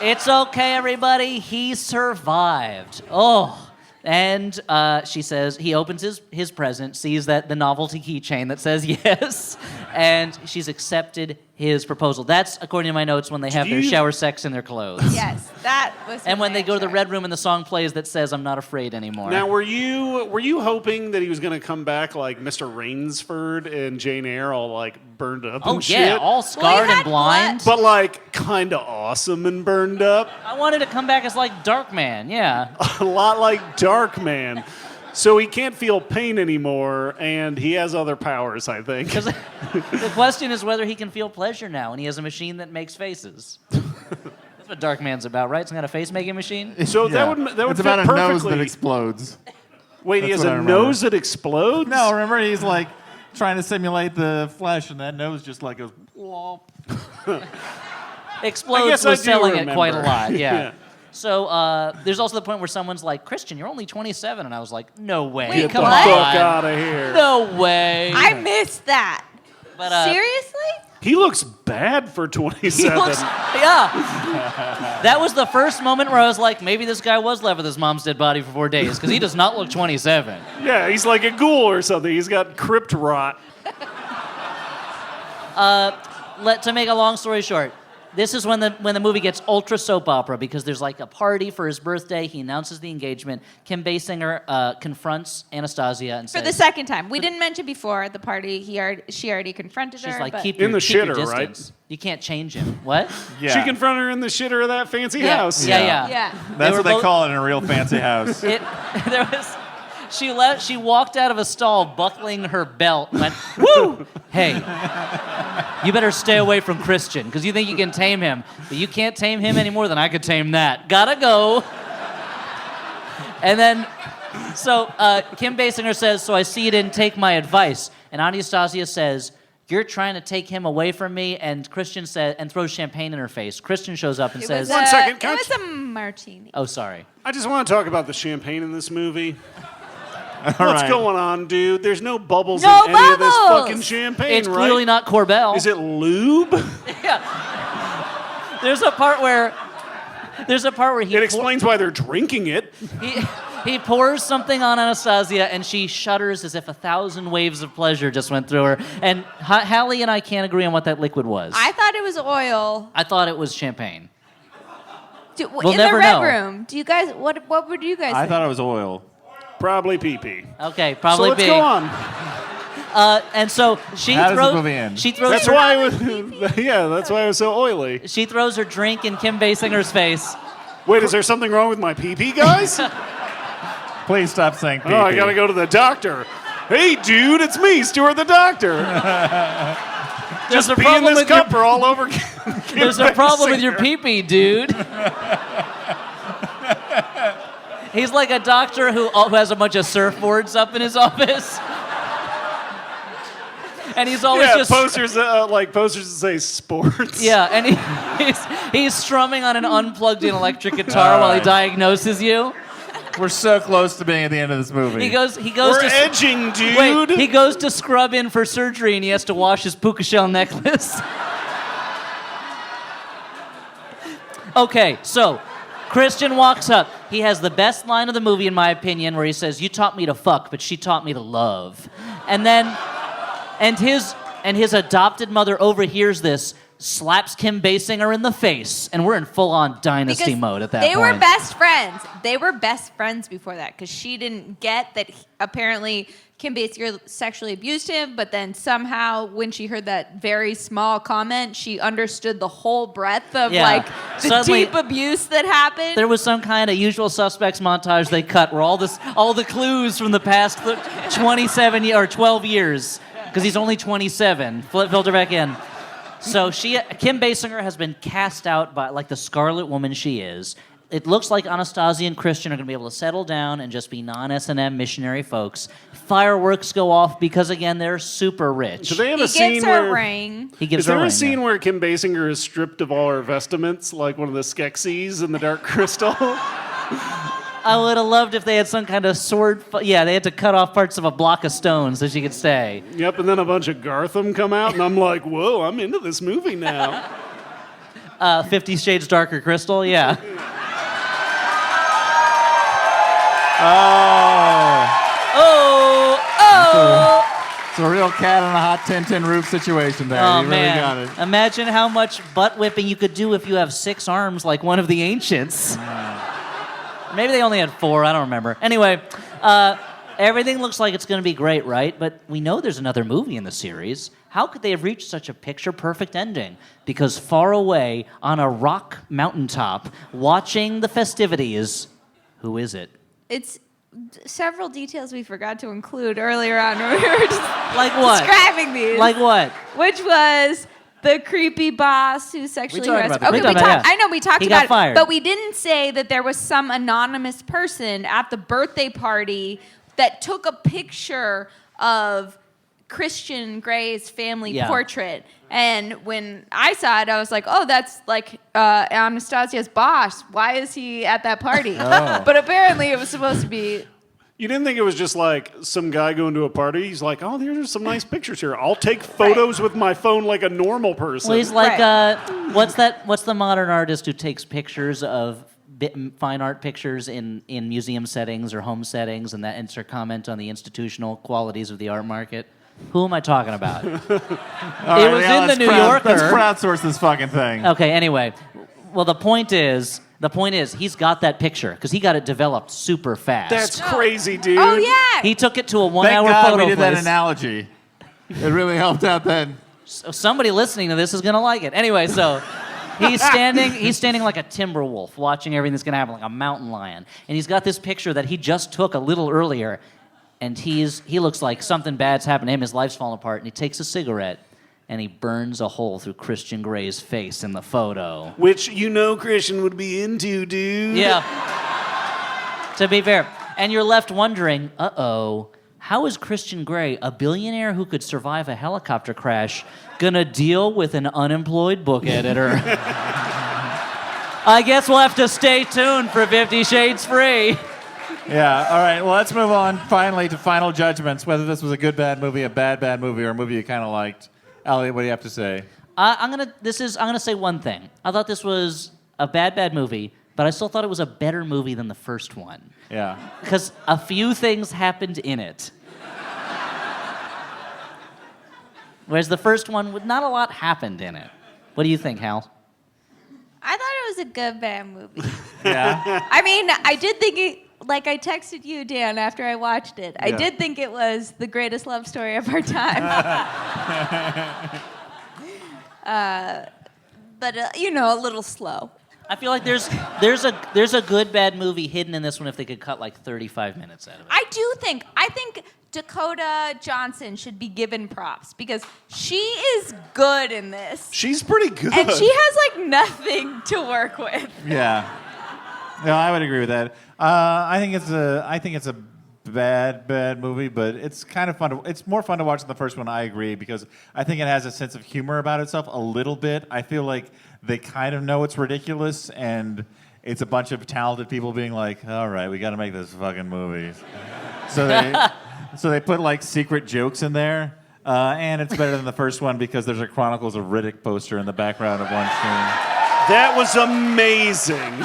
It's okay, everybody. He survived. Oh. And she says he opens his present, sees that the novelty keychain that says yes, and she's accepted his proposal. That's, according to my notes, when they have their you- shower sex in their clothes. Yes, that was. And when they go to the showered. red room and the song plays that says "I'm not afraid anymore." Now, were you hoping that he was going to come back like Mr. Rainsford and Jane Eyre, all like burned up oh and yeah, shit? all scarred had and blind. But like kind of awesome and burned up, I wanted to come back as like Darkman. Yeah. a lot like Darkman. So he can't feel pain anymore, and he has other powers, I think. Because the question is whether he can feel pleasure now, and he has a machine that makes faces. That's what Darkman's about, right? Some kind of face-making machine. So Yeah. that would It's fit about a nose perfectly. that explodes. Wait, he That's has what I a remember. nose that explodes? No, remember he's like trying to simulate the flesh, and that nose just like goes. Plop. Explodes guess I was do selling it quite a remember. lot, yeah. Yeah. So there's also the point where someone's like, Christian, you're only 27. And I was like, no way. Wait, Get Come the what? fuck on. out of here. No way. I missed that. But, Seriously? He looks bad for 27. He looks, yeah. That was the first moment where I was like, maybe this guy was left with his mom's dead body for 4 days, because he does not look 27. Yeah, he's like a ghoul or something. He's got crypt rot. To make a long story short, this is when the movie gets ultra soap opera, because there's like a party for his birthday. He announces the engagement. Kim Basinger confronts Anastasia and For says, the second time. We didn't mention before at the party. She already confronted she's her. like, but keep In your, the keep your shitter, right? distance. You can't change him. What? Yeah. She confronted her in the shitter of that fancy Yeah, house. yeah. yeah. That's were what they both- call it in a real fancy house. There was. She walked out of a stall buckling her belt and went, woo! Hey, you better stay away from Christian, because you think you can tame him, but you can't tame him any more than I could tame that. Gotta go. And then, so Kim Basinger says, so I see you didn't take my advice. And Anastasia says, you're trying to take him away from me, and Christian says, and throws champagne in her face. Christian shows up and It says, was One second, can I It was a martini. oh, sorry. I just want to talk about the champagne in this movie. What's right. going on, dude? There's no bubbles No in any of this bubbles! fucking champagne, It's right? clearly not Corbel. Is it lube? There's a part where he It explains why they're drinking it. he pours something on Anastasia, and she shudders as if 1,000 waves of pleasure just went through her. And Hallie and I can't agree on what that liquid was. I thought it was oil. I thought it was champagne. In We'll the never red know. room, do you guys? What would you guys? I think? thought it was oil. Probably pee-pee. Okay, So probably let's B. go on. And so she How does the throws. movie end? She throws. That's her, why it was. Yeah, that's why it was so oily. She throws her drink in Kim Basinger's face. Wait, is there something wrong with my pee-pee, guys? Please stop saying pee. Oh, I gotta go to the doctor. Hey, dude, it's me, Stuart the doctor. There's a Pee in problem this with your. cup or all over. There's a problem with your pee-pee, dude. He's like a doctor who has a bunch of surfboards up in his office. And he's always Yeah, just posters posters that say sports. yeah, and he's strumming on an unplugged-in electric guitar All while he right. diagnoses you. We're so close to being at the end of this movie. He goes We're to edging, dude. wait. He goes to scrub in for surgery, and he has to wash his puka shell necklace. Okay, so Christian walks up. He has the best line of the movie, in my opinion, where he says, "You taught me to fuck, but she taught me to love." And then, and his adopted mother overhears this, slaps Kim Basinger in the face, and we're in full-on dynasty Because mode at that they point. were best friends. They were best friends before that because she didn't get that apparently Kim Basinger sexually abused him, but then somehow when she heard that very small comment, she understood the whole breadth of Yeah. like the Suddenly- deep abuse that happened. There was some kind of Usual Suspects montage they cut where all the clues from the past 12 years, because he's only 27, filter back in. So Kim Basinger has been cast out by like the Scarlet Woman she is. It looks like Anastasia and Christian are going to be able to settle down and just be non-S&M missionary folks. Fireworks go off because, again, they're super rich. Do they have he a scene gives her where? a ring. He gives Is there her a ring, scene yeah. where Kim Basinger is stripped of all her vestments, like one of the Skeksis in the Dark Crystal? I would have loved if they had some kind of sword. Yeah, they had to cut off parts of a block of stone so she could stay. Yep, and then a bunch of Gartham come out, and I'm like, whoa, I'm into this movie now. 50 Shades Darker Crystal, yeah. Oh, Oh! it's a real cat on a hot 10-10 roof situation there. Oh, you really man. got it. Imagine how much butt whipping you could do if you have 6 arms like one of the ancients. Maybe they only had 4, I don't remember. Anyway, everything looks like it's going to be great, right? But we know there's another movie in the series. How could they have reached such a picture-perfect ending? Because far away on a rock mountaintop, watching the festivities, who is it? It's several details we forgot to include earlier on when we were just Like what? describing these. Like what? Which was the creepy boss who sexually talked harassed. about this. We talked about it, yeah. I know we talked He about got it, fired. but we didn't say that there was some anonymous person at the birthday party that took a picture of Christian Grey's family Yeah. portrait. And when I saw it, I was like, oh, that's like Anastasia's boss. Why is he at that party? But apparently it was supposed to be. You didn't think it was just like some guy going to a party? He's like, oh, there's some nice pictures here. I'll take photos with my phone like a normal person. Well, he's like, Right. what's the modern artist who takes pictures of fine art pictures in museum settings or home settings and to comment on the institutional qualities of the art market? Who am I talking about? All It right, was yeah, in the let's New crowd- Let's Yorker. crowdsource this fucking thing. Okay, anyway. Well, the point is he's got that picture because he got it developed super fast. That's crazy, dude. Oh, yeah. He took it to a Thank 1-hour God photo we did that place. analogy. It really helped out then. So somebody listening to this is gonna like it. Anyway, so he's standing like a timber wolf, watching everything that's gonna happen, like a mountain lion. And he's got this picture that he just took a little earlier, and he looks like something bad's happened to him. His life's falling apart, and he takes a cigarette and he burns a hole through Christian Grey's face in the photo. Which Christian would be into, dude. Yeah. To be fair, and you're left wondering, how is Christian Grey, a billionaire who could survive a helicopter crash, gonna deal with an unemployed book editor? I guess we'll have to stay tuned for 50 Shades Free. Yeah. All right. Well, let's move on finally to final judgments. Whether this was a good bad movie, a bad movie, or a movie you kind of liked. Elliot, what do you have to say? I'm gonna say one thing. I thought this was a bad movie, but I still thought it was a better movie than the first one Yeah. because a few things happened in it. Whereas the first one, not a lot happened in it. What do you think, Hal? I thought it was a good bad movie. Yeah. I mean, I did think it, like I texted you, Dan, after I watched it. I Yeah. did think it was the greatest love story of our time. But a little slow. I feel like there's a good bad movie hidden in this one if they could cut like 35 minutes out of it. I think Dakota Johnson should be given props because she is good in this. She's pretty good. And she has like nothing to work with. Yeah. No, I would agree with that. I think it's a bad movie, but it's kind of fun. It's more fun to watch than the first one. I agree because I think it has a sense of humor about itself a little bit. I feel like they kind of know it's ridiculous, and it's a bunch of talented people being like, "All right, we got to make this fucking movie." So they put like secret jokes in there, and it's better than the first one because there's a Chronicles of Riddick poster in the background of one scene. That was amazing.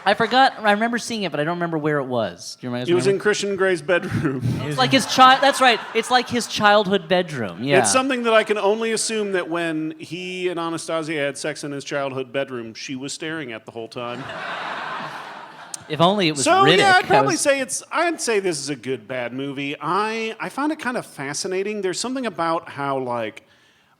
I forgot. I remember seeing it, but I don't remember where it was. Do you remember? It was in Christian Grey's bedroom. It's like his child. That's right. It's like his childhood bedroom. Yeah. It's something that I can only assume that when he and Anastasia had sex in his childhood bedroom, she was staring at the whole time. If only it was So Riddick. yeah, I'd probably I was- say I'd say this is a good bad movie. I found it kind of fascinating. There's something about how like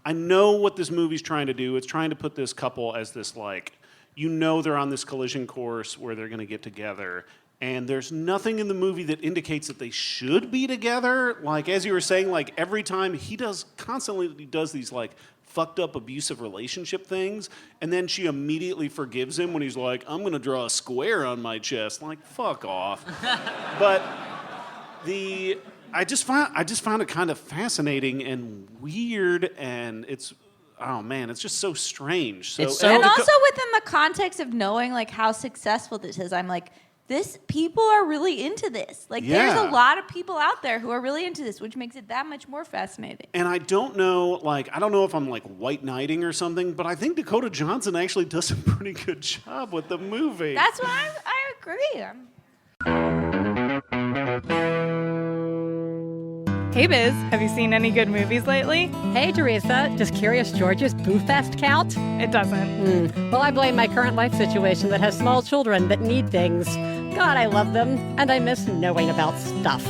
I know what this movie's trying to do. It's trying to put this couple as this like they're on this collision course where they're going to get together. And there's nothing in the movie that indicates that they should be together. Like, as you were saying, like, every time he constantly does these, like, fucked up abusive relationship things. And then she immediately forgives him when he's like, I'm going to draw a square on my chest. Like, fuck off. But I just found it kind of fascinating and weird. And it's just so strange. So, It's so- And also within the context of knowing like how successful this is, I'm like, people are really into this. Like there's Yeah. a lot of people out there who are really into this, which makes it that much more fascinating. And I don't know if I'm like white knighting or something, but I think Dakota Johnson actually does a pretty good job with the movie. That's what I agree. Hey Biz, have you seen any good movies lately? Hey, Teresa. Does Curious George's Boo Fest count? It doesn't. Well, I blame my current life situation that has small children that need things. God, I love them, and I miss knowing about stuff.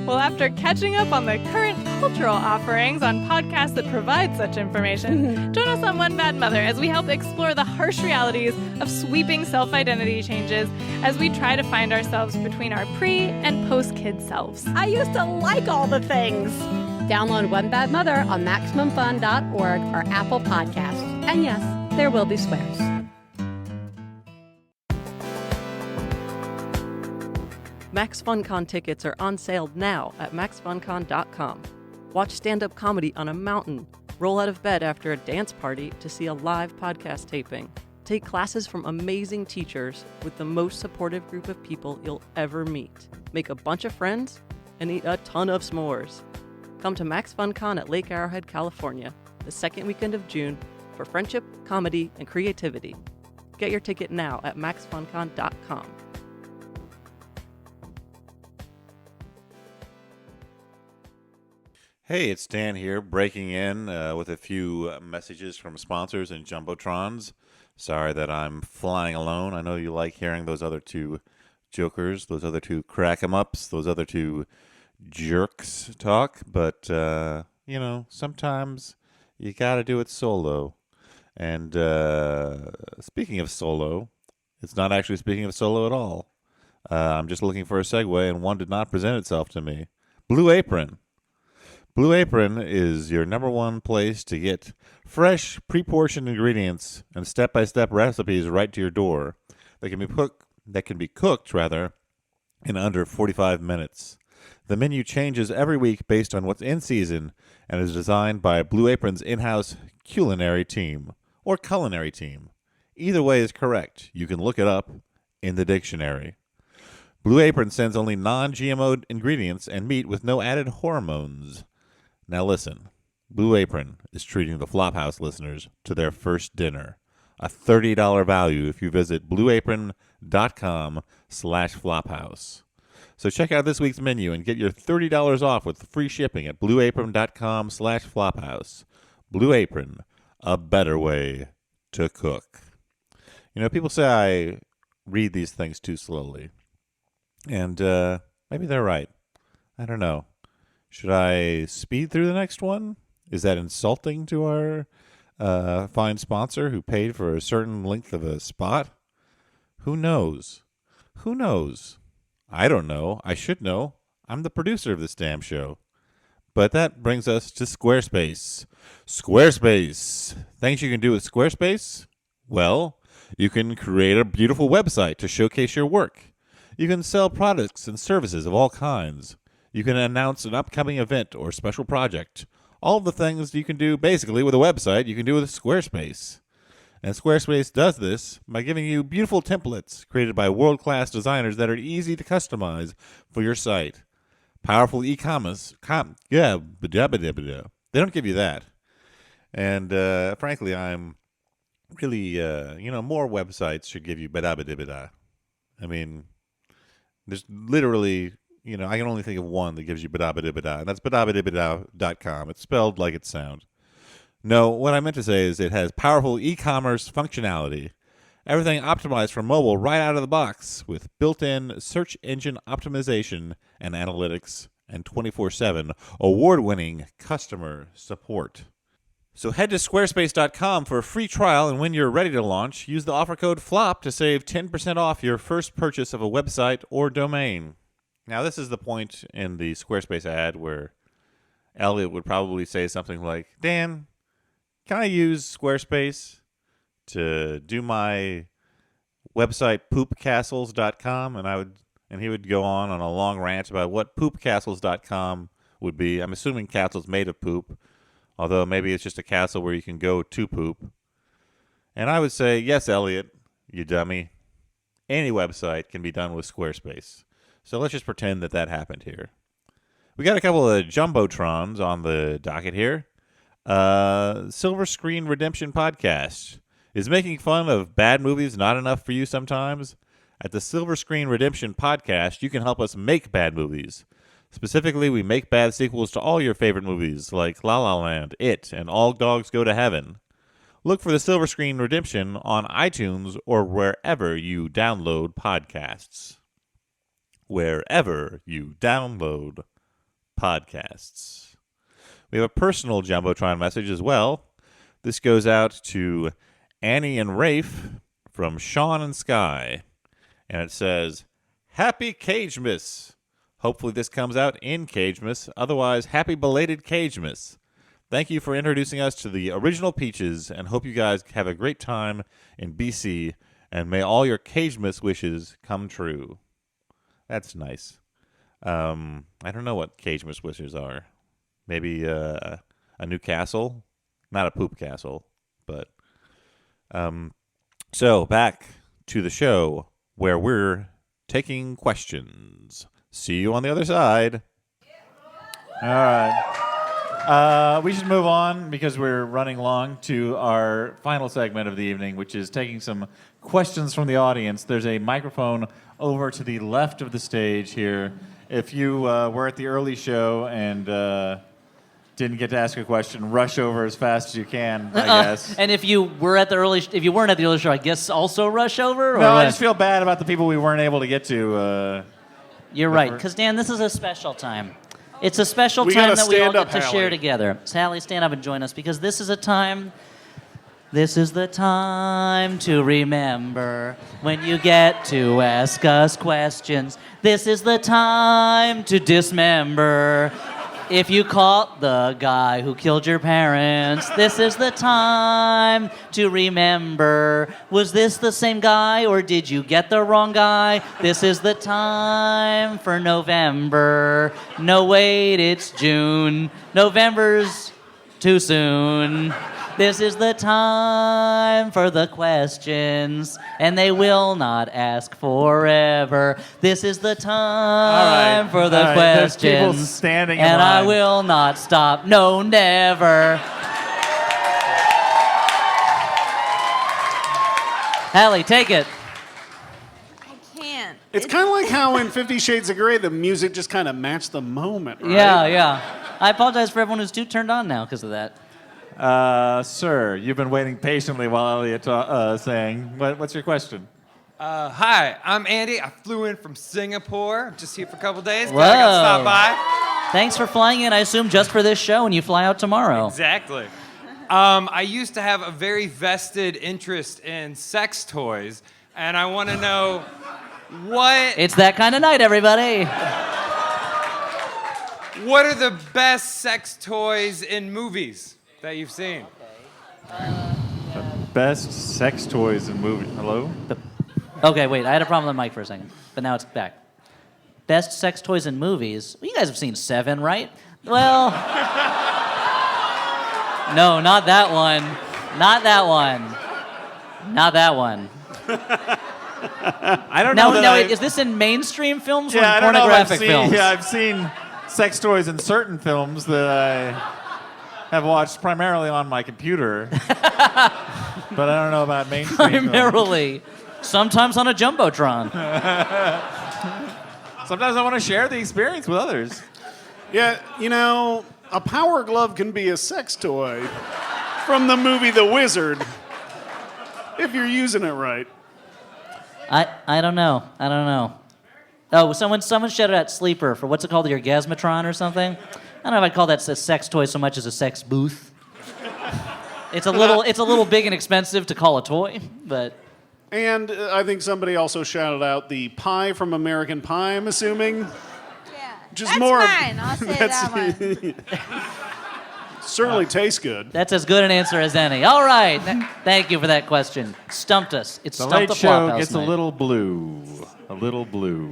Well, after catching up on the current cultural offerings on podcasts that provide such information, join us on One Bad Mother as we help explore the harsh realities of sweeping self-identity changes as we try to find ourselves between our pre- and post-kid selves. I used to like all the things. Download One Bad Mother on MaximumFun.org or Apple Podcasts. And yes, there will be swears. Max FunCon tickets are on sale now at maxfuncon.com. Watch stand-up comedy on a mountain, roll out of bed after a dance party to see a live podcast taping. Take classes from amazing teachers with the most supportive group of people you'll ever meet. Make a bunch of friends and eat a ton of s'mores. Come to Max FunCon at Lake Arrowhead, California, the second weekend of June for friendship, comedy, and creativity. Get your ticket now at maxfuncon.com. Hey, it's Dan here, breaking in with a few messages from sponsors and Jumbotrons. Sorry that I'm flying alone. I know you like hearing those other two jokers, those other two crack-em-ups, those other two jerks talk, but, sometimes you gotta do it solo. And speaking of solo, it's not actually speaking of solo at all. I'm just looking for a segue, and one did not present itself to me. Blue Apron. Blue Apron is your number one place to get fresh, pre-portioned ingredients and step-by-step recipes right to your door. That can be cooked in under 45 minutes. The menu changes every week based on what's in season and is designed by Blue Apron's in-house culinary team or culinary team. Either way is correct. You can look it up in the dictionary. Blue Apron sends only non-GMO ingredients and meat with no added hormones. Now listen, Blue Apron is treating the Flophouse listeners to their first dinner. A $30 value if you visit blueapron.com/flophouse. So check out this week's menu and get your $30 off with free shipping at blueapron.com/flophouse. Blue Apron, a better way to cook. You know, people say I read these things too slowly. And maybe they're right. I don't know. Should I speed through the next one? Is that insulting to our fine sponsor who paid for a certain length of a spot? Who knows? Who knows? I don't know. I should know. I'm the producer of this damn show. But that brings us to Squarespace. Squarespace. Things you can do with Squarespace? Well, you can create a beautiful website to showcase your work. You can sell products and services of all kinds. You can announce an upcoming event or special project. All the things you can do basically with a website, you can do with Squarespace. And Squarespace does this by giving you beautiful templates created by world-class designers that are easy to customize for your site. Powerful e-commerce. They don't give you that. And frankly, I'm really, more websites should give you bada-bada-bada. I mean, there's literally, I can only think of one that gives you bada-bada-bada, and that's bada-bada-bada.com. It's spelled like it sounds. No, what I meant to say is it has powerful e-commerce functionality. Everything optimized for mobile right out of the box with built-in search engine optimization and analytics and 24/7 award-winning customer support. So head to squarespace.com for a free trial, and when you're ready to launch, use the offer code FLOP to save 10% off your first purchase of a website or domain. Now, this is the point in the Squarespace ad where Elliot would probably say something like, Dan, can I use Squarespace to do my website poopcastles.com? And he would go on a long rant about what poopcastles.com would be. I'm assuming castle's made of poop, although maybe it's just a castle where you can go to poop. And I would say, yes, Elliot, you dummy. Any website can be done with Squarespace. So let's just pretend that happened here. We got a couple of Jumbotrons on the docket here. Silver Screen Redemption Podcast. Is making fun of bad movies not enough for you sometimes? At the Silver Screen Redemption Podcast, you can help us make bad movies. Specifically, we make bad sequels to all your favorite movies, like La La Land, It, and All Dogs Go to Heaven. Look for the Silver Screen Redemption on iTunes or wherever you download podcasts. Wherever you download podcasts. We have a personal Jumbotron message as well. This goes out to Annie and Rafe from Sean and Sky. And it says, Happy Cagemas. Hopefully this comes out in Cagemas. Otherwise, happy belated Cagemas. Thank you for introducing us to the original Peaches, and hope you guys have a great time in BC, and may all your Cagemas wishes come true. That's nice. I don't know what Cagemas wishes are. Maybe a new castle? Not a poop castle, but... So, back to the show, where we're taking questions. See you on the other side. All right. We should move on because we're running long to our final segment of the evening, which is taking some questions from the audience. There's a microphone over to the left of the stage here. If you were at the early show and didn't get to ask a question, rush over as fast as you can, I guess. And if you weren't at the early show, I guess also rush over. Or No, I what? just feel bad about the people we weren't able to get to. You're right, because Dan, this is a special time. It's a special We time gotta that we all stand up, get to share Hallie. together. So, Hallie, stand up and join us, because this is a time. This is the time to remember when you get to ask us questions. This is the time to dismember. If you caught the guy who killed your parents, this is the time to remember. Was this the same guy, or did you get the wrong guy? This is the time for November. No, wait, it's June. November's too soon. This is the time for the questions, and they will not ask forever. This is the time for the all right, there's people questions, standing in and I line. will not stop. No, never. Hallie, take it. I can't. It's kind of like how in 50 Shades of Grey, the music just kind of matched the moment, right? Yeah. I apologize for everyone who's too turned on now because of that. Sir, you've been waiting patiently while Elliot sang. What's your question? Hi, I'm Andy. I flew in from Singapore. I'm just here for a couple days. Whoa. Glad I got to stop by. Thanks for flying in, I assume, just for this show, and you fly out tomorrow. Exactly. I used to have a very vested interest in sex toys, and I want to know what It's that kind of night, everybody. what are the best sex toys in movies that you've seen? Best sex toys in movie. Hello? Okay, wait, I had a problem with the mic for a second, but now it's back. Best sex toys in movies? Well, you guys have seen Seven, right? Well, no, not that one. Not that one. Not that one. I don't know. Now, is this in mainstream films or Yeah, I in don't know if I've pornographic seen, films? yeah, I've seen sex toys in certain films that I have watched primarily on my computer. But I don't know about mainstream films. Primarily. Sometimes on a Jumbotron. Sometimes I want to share the experience with others. Yeah, you know, a power glove can be a sex toy from the movie The Wizard if you're using it right. I don't know. I don't know. Oh, someone shouted out Sleeper for what's it called, the Orgasmatron or something? I don't know if I'd call that a sex toy so much as a sex booth. It's a little big and expensive to call a toy, but And I think somebody also shouted out the pie from American Pie, I'm assuming. Yeah. Just That's more- fine. I'll say that one. Certainly tastes good. that's as good an answer as any. All right. Thank you for that question. Stumped us. It's The Stumped Late the Show Flophouse gets a night. little blue. A little blue.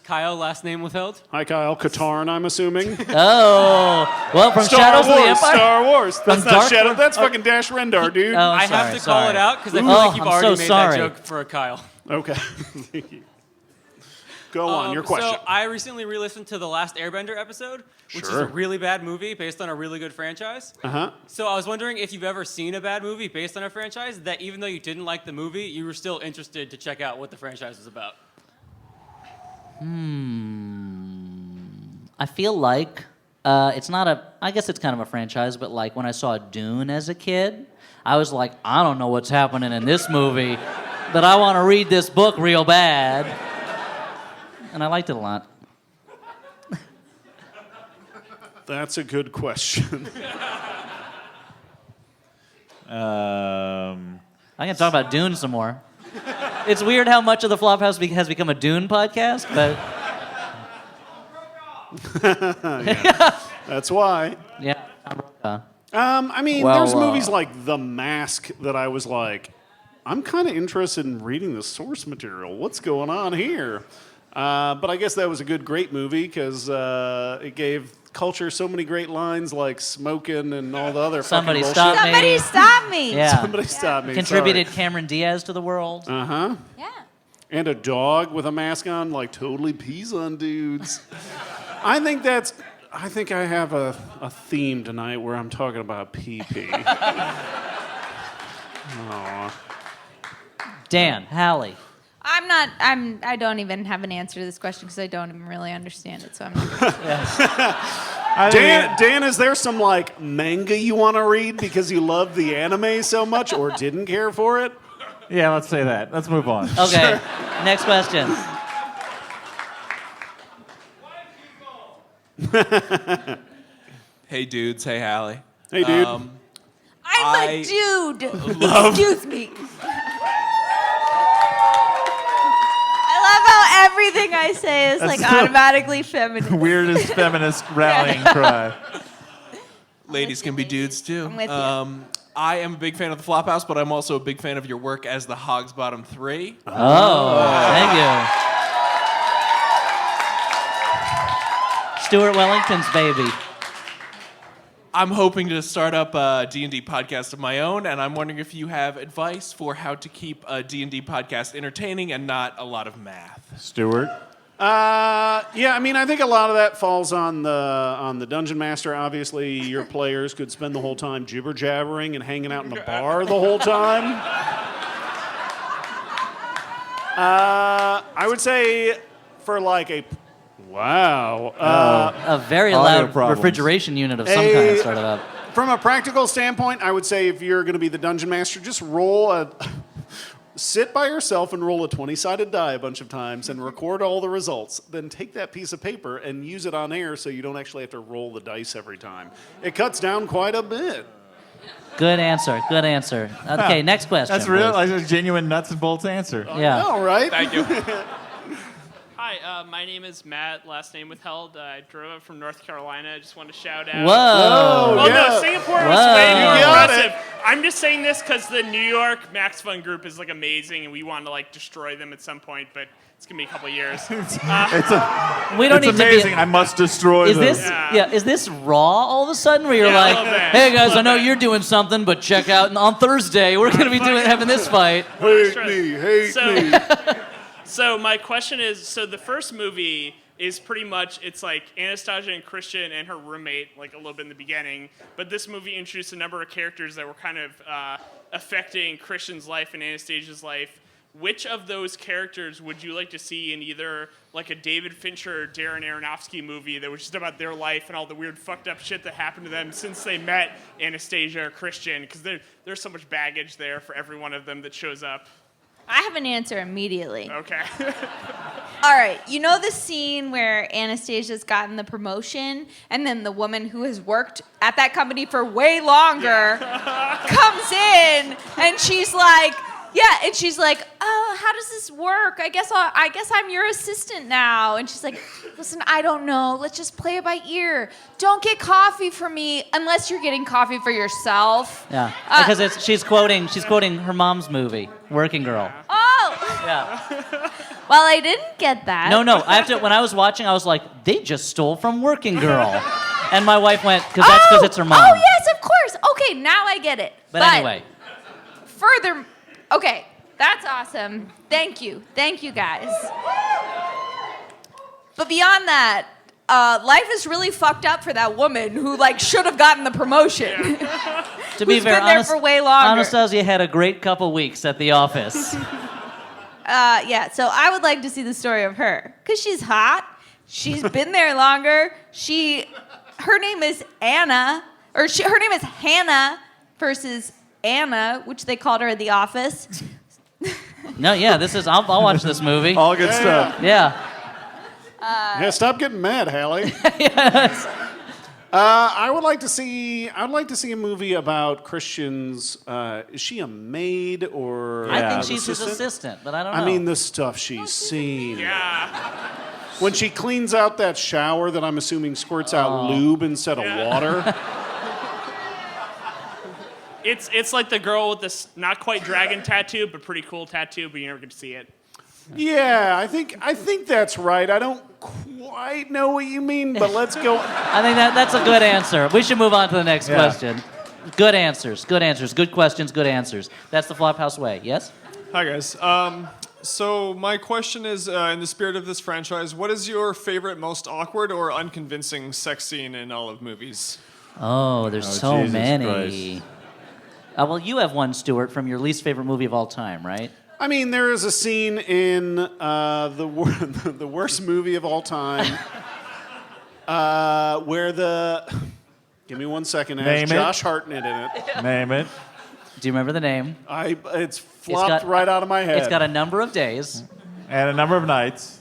Kyle, last name withheld? Hi, Kyle. Katarn, I'm assuming. Oh, well, from Star Shadows of the Wars, Empire. Star Wars. That's From not Dark Shadow. Lord- That's fucking Dash Rendar, dude. Oh, I'm I have sorry, to call sorry. it out because I feel Ooh. like you've I'm already so made sorry. that joke for a Kyle. Okay. Thank you. Go on, your question. So I recently re-listened to the last Airbender episode, which is Sure. a really bad movie based on a really good franchise. Uh-huh. So I was wondering if you've ever seen a bad movie based on a franchise that even though you didn't like the movie, you were still interested to check out what the franchise was about. I feel like it's not I guess it's kind of a franchise, but like when I saw Dune as a kid, I was like, I don't know what's happening in this movie, but I want to read this book real bad. And I liked it a lot. That's a good question. I can talk about Dune some more. It's weird how much of the Flophouse has become a Dune podcast, but That's why. yeah. I mean, Well, there's movies like The Mask that I was like, I'm kind of interested in reading the source material. What's going on here? But I guess that was a great movie because it gave culture so many great lines like smoking and all the other Somebody fucking stop bullshit. me. Somebody stop me. Yeah. Somebody stop me. Contributed Cameron Diaz to the world. Uh-huh. Yeah. And a dog with a mask on, like totally pees on dudes. I think I have a theme tonight where I'm talking about pee-pee. Aw. Dan, Hallie. I don't even have an answer to this question because I don't even really understand it. So I'm not. Dan, is there some like manga you want to read because you love the anime so much or didn't care for it? Yeah, let's say that. Let's move on. Okay, next question. Hey, dudes. Hey, Hallie. Hey, dude. I'm a dude. Excuse me. I love how everything I say is like the- automatically feminine. Weirdest feminist rallying cry. Ladies can be dudes, too. I'm with you. I am a big fan of the Flophouse, but I'm also a big fan of your work as the Hogs Bottom 3. Oh, thank you. Stuart Wellington's baby. I'm hoping to start up a D&D podcast of my own, and I'm wondering if you have advice for how to keep a D&D podcast entertaining and not a lot of math. Stuart? Yeah, I mean, I think a lot of that falls on the dungeon master. Obviously, your players could spend the whole time jibber jabbering and hanging out in the bar the whole time. I would say for like a a very audio loud problems. refrigeration unit of some kind started up. from a practical standpoint, I would say if you're going to be the dungeon master, just sit by yourself and roll a 20-sided die a bunch of times and record all the results. Then take that piece of paper and use it on air so you don't actually have to roll the dice every time. It cuts down quite a bit. Good answer. Good answer. Okay, next question. That's real. please. Like a genuine nuts and bolts answer. Yeah. All right. Thank you. Hi, my name is Matt, last name withheld. I drove up from North Carolina. I just want to shout out. Whoa. Well, yeah. no, Singapore was way more You got impressive. I'm just saying this because the New York Max Fun group is like amazing, and we want to like destroy them at some point, but it's gonna be a couple years. We don't It's need amazing. to be. I must destroy Is them. this Is this raw all of a sudden where you're Yeah, a like, little bit. hey guys, I Little know bit. you're doing something, but check out on Thursday we're gonna be having this fight. Hate me, hate me. So my question is, so the first movie is pretty much, it's like Anastasia and Christian and her roommate, like a little bit in the beginning, but this movie introduced a number of characters that were kind of affecting Christian's life and Anastasia's life. Which of those characters would you like to see in either like a David Fincher or Darren Aronofsky movie that was just about their life and all the weird fucked up shit that happened to them since they met Anastasia or Christian? Because there's so much baggage there for every one of them that shows up. I have an answer immediately. Okay. All right, you know the scene where Anastasia's gotten the promotion, and then the woman who has worked at that company for way longer comes in, and she's like, oh, how does this work? I guess I'm your assistant now. And she's like, listen, I don't know. Let's just play it by ear. Don't get coffee for me unless you're getting coffee for yourself. Yeah, because she's quoting her mom's movie, Working Girl. Oh. Yeah. Well, I didn't get that. No. When I was watching, I was like, they just stole from Working Girl, and my wife went, because it's her mom. Oh yes, of course. Okay, now I get it. But anyway. Further. Okay, that's awesome. Thank you guys. But beyond that, life is really fucked up for that woman who should have gotten the promotion. To be fair, been there for way longer. Anastasia had a great couple weeks at the office. Yeah, so I would like to see the story of her because she's hot. She's been there longer. Her name is Anna, her name is Hannah versus Anna, which they called her at the office. No, yeah, I'll watch this movie. All good stuff. Yeah. Yeah, stop getting mad, Hallie. I would like to see a movie about Christian's. Is she a maid or? I think she's his assistant, but I don't know. I mean, the stuff she's seen. Yeah. When she cleans out that shower that I'm assuming squirts out lube instead of water. It's like the girl with this not quite dragon tattoo, but pretty cool tattoo, but you never get to see it. Yeah, I think that's right. I don't quite know what you mean, but let's go. I think that's a good answer. We should move on to the next question. Good answers. Good questions, good answers. That's the Flophouse way. Yes? Hi, guys. So my question is, in the spirit of this franchise, what is your favorite, most awkward or unconvincing sex scene in all of movies? Oh, there's so Jesus many. Christ. Well, you have one, Stuart, from your least favorite movie of all time, right? I mean, there is a scene in the worst movie of all time where give me 1 second, it Name has it. Josh Hartnett in it. Name it. Do you remember the name? It's flopped right out of my head. It's got a number of days. And a number of nights.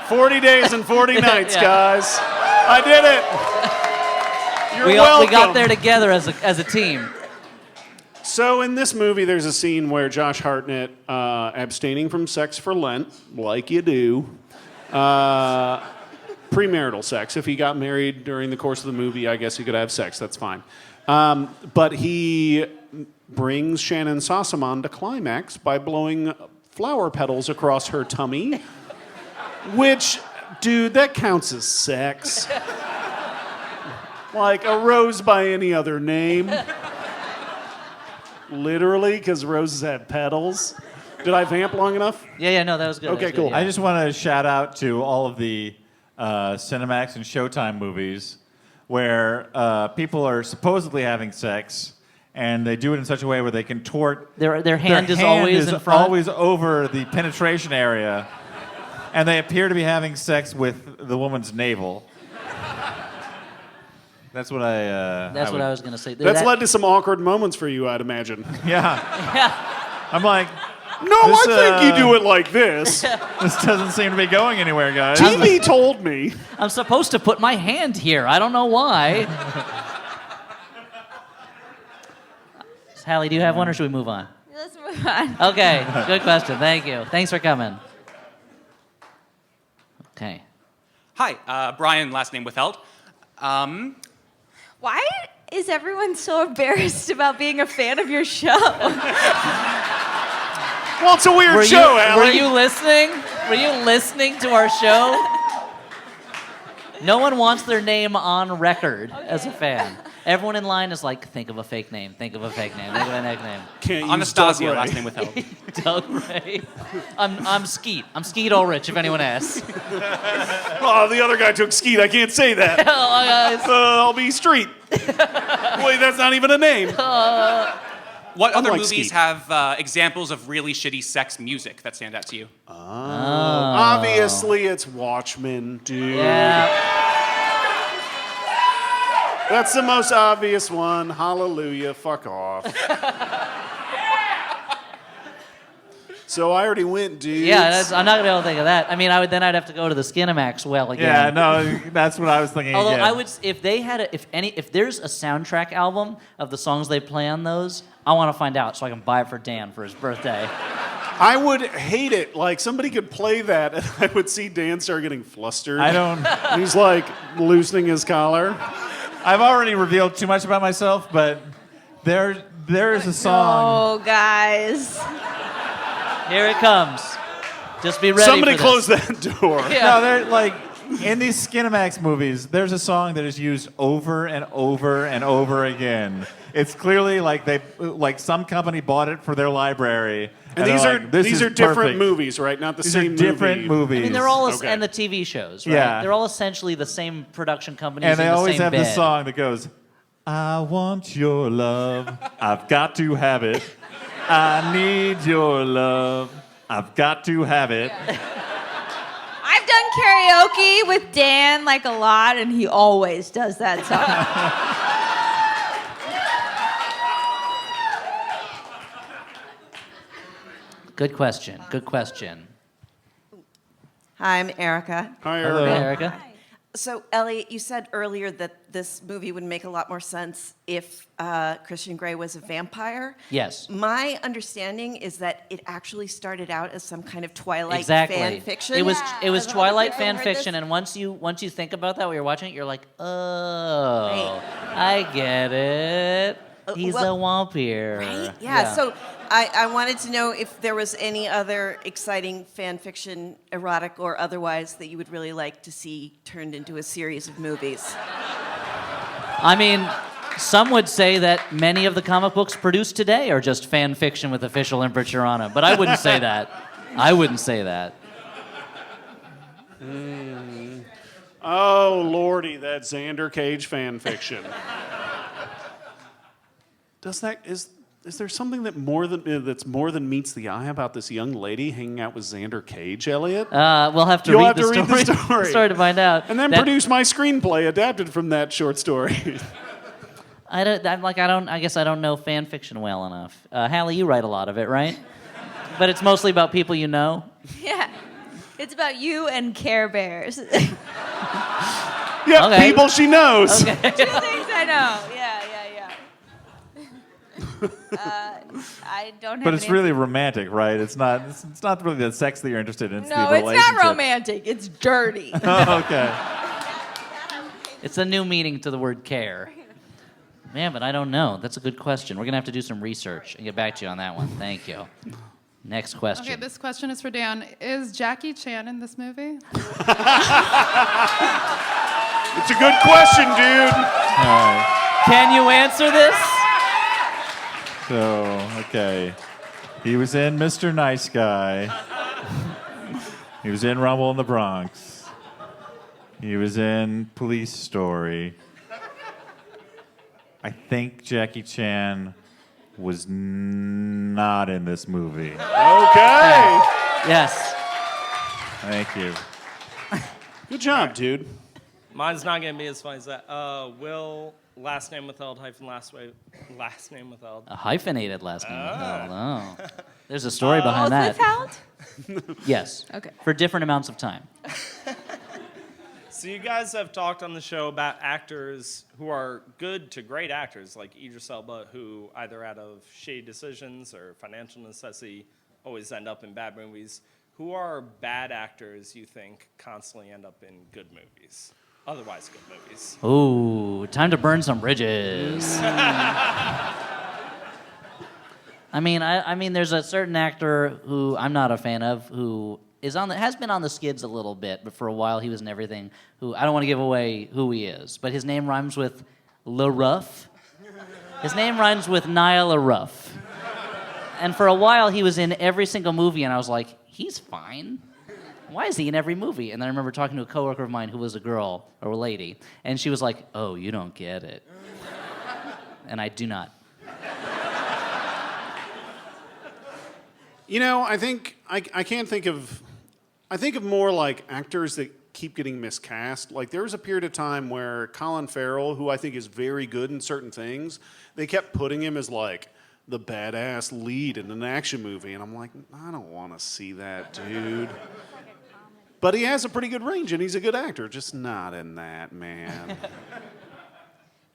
40 days and 40 nights, Yeah. guys. I did it. You're welcome. We got there together as a team. So in this movie, there's a scene where Josh Hartnett, abstaining from sex for Lent, like you do, premarital sex. If he got married during the course of the movie, I guess he could have sex. That's fine. But he brings Shannon Sossamon to climax by blowing flower petals across her tummy, which, dude, that counts as sex. Like a rose by any other name. Literally, because roses have petals. Did I vamp long enough? Yeah, no, that was good. Okay, that was good, cool. yeah. I just want to shout out to all of the Cinemax and Showtime movies where people are supposedly having sex, and they do it in such a way where they contort. Their hand is always in front. always over the penetration area, and they appear to be having sex with the woman's navel. That's what I. That's what I was going to say. That's led to some awkward moments for you, I'd imagine. Yeah. I'm like, no, this, I think you do it like this. This doesn't seem to be going anywhere, guys. TV told me. I'm supposed to put my hand here. I don't know why. Hallie, do you have one, or should we move on? Let's move on. Okay, good question. Thank you. Thanks for coming. Okay. Hi, Brian, last name withheld. Why is everyone so embarrassed about being a fan of your show? Well, it's a weird show, Allie. Were you listening? Were you listening to our show? No one wants their name on record as a fan. Everyone in line is like, think of a fake name, think of a fake name, think of a nickname. Can't use Anastasia, Doug Ray. last name withheld. Doug Ray. I'm Skeet. I'm Skeet Ulrich, if anyone asks. Oh, the other guy took Skeet. I can't say that. Hello, guys. I'll be Street. Wait, that's not even a name. What other Unlike movies Skeet. have examples of really shitty sex music that stand out to you? Obviously, it's Watchmen, dude. Yeah. That's the most obvious one. Hallelujah. Fuck off. So I already went, dude. Yeah, I'm not gonna be able to think of that. I mean, I'd have to go to the Skinamax well again. Yeah, no, that's what I was thinking. Although again. I would, if they had, if there's a soundtrack album of the songs they play on those, I want to find out so I can buy it for Dan for his birthday. I would hate it. Like, somebody could play that, and I would see Dan start getting flustered. I don't. He's like loosening his collar. I've already revealed too much about myself, but there is a song. Oh, guys. Here it comes. Just be ready. Somebody for close this. that door. Yeah. No, they're like in these Skinamax movies. There's a song that is used over and over and over again. It's clearly like some company bought it for their library. And they're these are like, different perfect. movies, right? Not the These same are different movie. movies. I mean, they're all Okay. and the TV shows, right? Yeah. They're all essentially the same production companies. And they in the always same have bed. this song that goes, I want your love. I've got to have it. I need your love. I've got to have it. I've done karaoke with Dan like a lot, and he always does that song. Good question. Good question. Hi, I'm Erica. Hi, Hello, Erica. Erica. So, Elliot, you said earlier that this movie would make a lot more sense if Christian Grey was a vampire. Yes. My understanding is that it actually started out as some kind of Twilight Exactly. fan fiction. It was I've Twilight heard fan this. fiction, and once you think about that while you're watching it, you're like, oh, I get it. He's well, a vampire. Right? Yeah. So I wanted to know if there was any other exciting fan fiction, erotic or otherwise, that you would really like to see turned into a series of movies. I mean, some would say that many of the comic books produced today are just fan fiction with official temperature on them, but I wouldn't say that. I wouldn't say that. Oh, Lordy, that Xander Cage fan fiction. Is there something that's more than meets the eye about this young lady hanging out with Xander Cage, Elliot? We'll have to You'll read have the to story. read the story. Story to find out. And then That- produce my screenplay adapted from that short story. I guess I don't know fan fiction well enough. Hallie, you write a lot of it, right? But it's mostly about people you know. Yeah. It's about you and Care Bears. Two Yeah, Okay. people she knows. Okay. things I know. Yeah. I don't have But it's an really romantic, right? It's not really the sex that you're interested in. It's No, the it's relationship. not romantic. It's dirty. Oh, okay. It's a new meaning to the word care. Man, but I don't know. That's a good question. We're going to have to do some research and get back to you on that one. Thank you. Next question. Okay, this question is for Dan. Is Jackie Chan in this movie? It's a good question, dude. All right. Can you answer this? So, okay. He was in Mr. Nice Guy. He was in Rumble in the Bronx. He was in Police Story. I think Jackie Chan was not in this movie. Okay. Yes. Thank you. Good job, dude. Mine's not gonna be as funny as that. Will last name withheld hyphen last name withheld. A hyphenated last name. Oh. There's a story behind Both that. withheld? Yes. Okay. For different amounts of time. So you guys have talked on the show about actors who are good to great actors, like Idris Elba, who either out of shady decisions or financial necessity always end up in bad movies. Who are bad actors you think constantly end up in good movies? Otherwise good movies. Ooh, time to burn some bridges. I mean, there's a certain actor who I'm not a fan of who has been on the skids a little bit, but for a while he was in everything. Who I don't want to give away who he is, but his name rhymes with LaRuff. His name rhymes with Niall LaRuff. And for a while he was in every single movie, and I was like, he's fine. Why is he in every movie? And then I remember talking to a coworker of mine who was a girl or a lady, and she was like, oh, you don't get it. And I do not. You know, I think I can't think of. I think of more like actors that keep getting miscast. Like there was a period of time where Colin Farrell, who I think is very good in certain things, they kept putting him as like the badass lead in an action movie, and I'm like, I don't want to see that, dude. But he has a pretty good range, and he's a good actor, just not in that, man.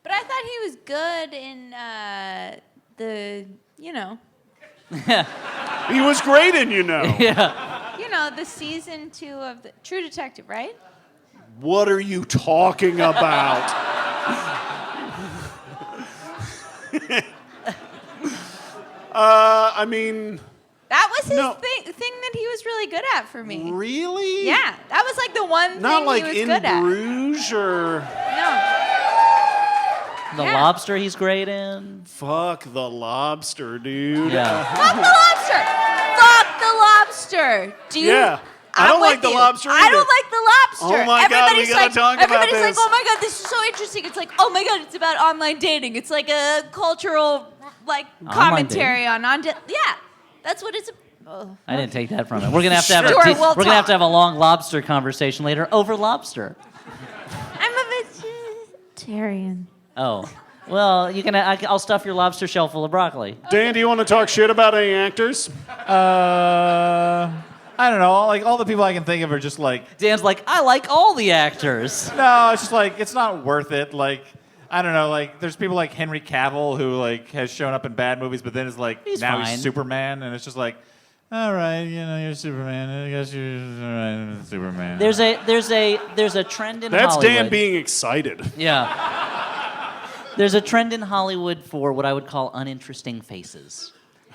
But I thought he was good in He was great in Yeah. The season 2 of the True Detective, right? What are you talking about? I mean, That was his thing that he was really good at for me. Really? Yeah, that was like the one not thing like he was in good at. Bruges or. No. The Lobster he's great in. Fuck the Lobster, dude. Yeah. Fuck the lobster! Fuck the lobster! Do you? Yeah. I I'm don't with like the you. lobster I either. don't like the lobster. Oh my God, we gotta talk about everybody's this. like, oh my God, this is so interesting. It's like, oh my God, it's about online dating. It's like a cultural commentary on yeah, that's what it's. Oh. I didn't take that from it. We're gonna have to have Sure, we'll we're gonna have to talk. have a long lobster conversation later over lobster. I'm a vegetarian. Oh, well, I'll stuff your lobster shell full of broccoli. Dan, do you want to talk shit about any actors? I don't know. Like all the people I can think of are just like. Dan's like, I like all the actors. No, it's just like it's not worth it. Like I don't know. Like there's people like Henry Cavill who like has shown up in bad movies, but then is like He's now fine. he's Superman, and it's just like, all right, you're Superman. I guess you're all right, Superman. There's a trend in That's Hollywood. Dan being excited. Yeah. There's a trend in Hollywood for what I would call uninteresting faces.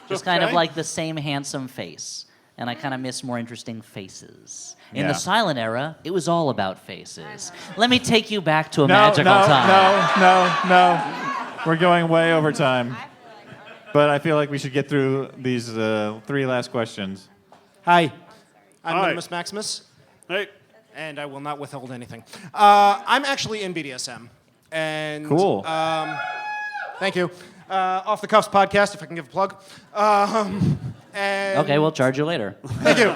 Just kind of Okay. like the same handsome face. And I kind of miss more interesting faces. In Yeah. the silent era, it was all about faces. Let me take you back to a no, magical time. No. We're going way over time. But I feel like we should get through these 3 last questions. Hi, I'm Hi. Minimus Maximus. Hey. And I will not withhold anything. I'm actually in BDSM. And Cool. Thank you. Off the Cuffs podcast, if I can give a plug. And Okay, we'll charge you later. Thank you.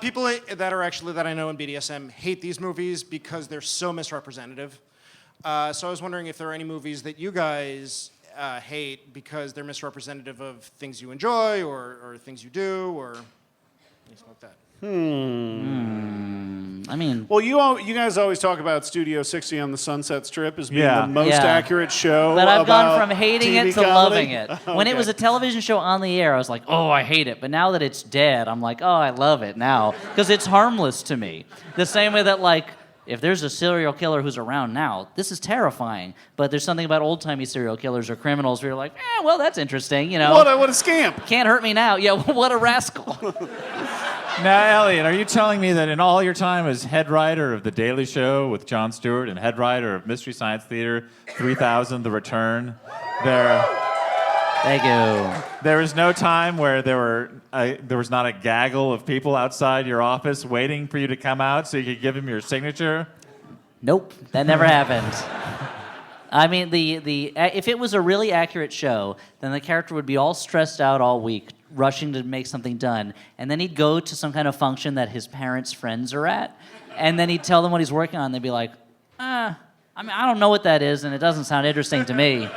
People that I know in BDSM hate these movies because they're so misrepresentative. So I was wondering if there are any movies that you guys hate because they're misrepresentative of things you enjoy or things you do or anything like that. I mean, Well, you guys always talk about Studio 60 on the Sunset Strip as being Yeah. the most Yeah. accurate show. But I've gone about from hating TV it to comedy. loving it. When it Okay. was a television show on the air, I was like, oh, I hate it. But now that it's dead, I'm like, oh, I love it now. Because it's harmless to me. The same way that, like, if there's a serial killer who's around now, this is terrifying. But there's something about old-timey serial killers or criminals where you're like, well, that's interesting, you know. What a scamp. Can't hurt me now. Yeah, what a rascal. Now, Elliot, are you telling me that in all your time as head writer of The Daily Show with Jon Stewart and head writer of Mystery Science Theater 3000 The Return, Thank you. There was no time where there was not a gaggle of people outside your office waiting for you to come out so you could give him your signature? Nope, that never happened. I mean, if it was a really accurate show, then the character would be all stressed out all week, rushing to make something done, and then he'd go to some kind of function that his parents' friends are at, and then he'd tell them what he's working on. They'd be like, I don't know what that is, and it doesn't sound interesting to me.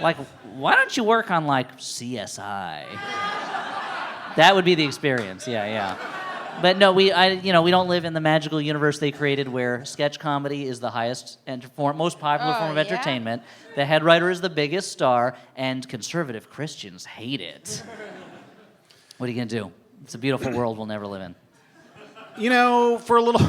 Like, why don't you work on, like, CSI? That would be the experience, yeah. But no, we don't live in the magical universe they created where sketch comedy is the highest most popular form of entertainment. The head writer is the biggest star, and conservative Christians hate it. What are you gonna do? It's a beautiful world we'll never live in. You know, for a little,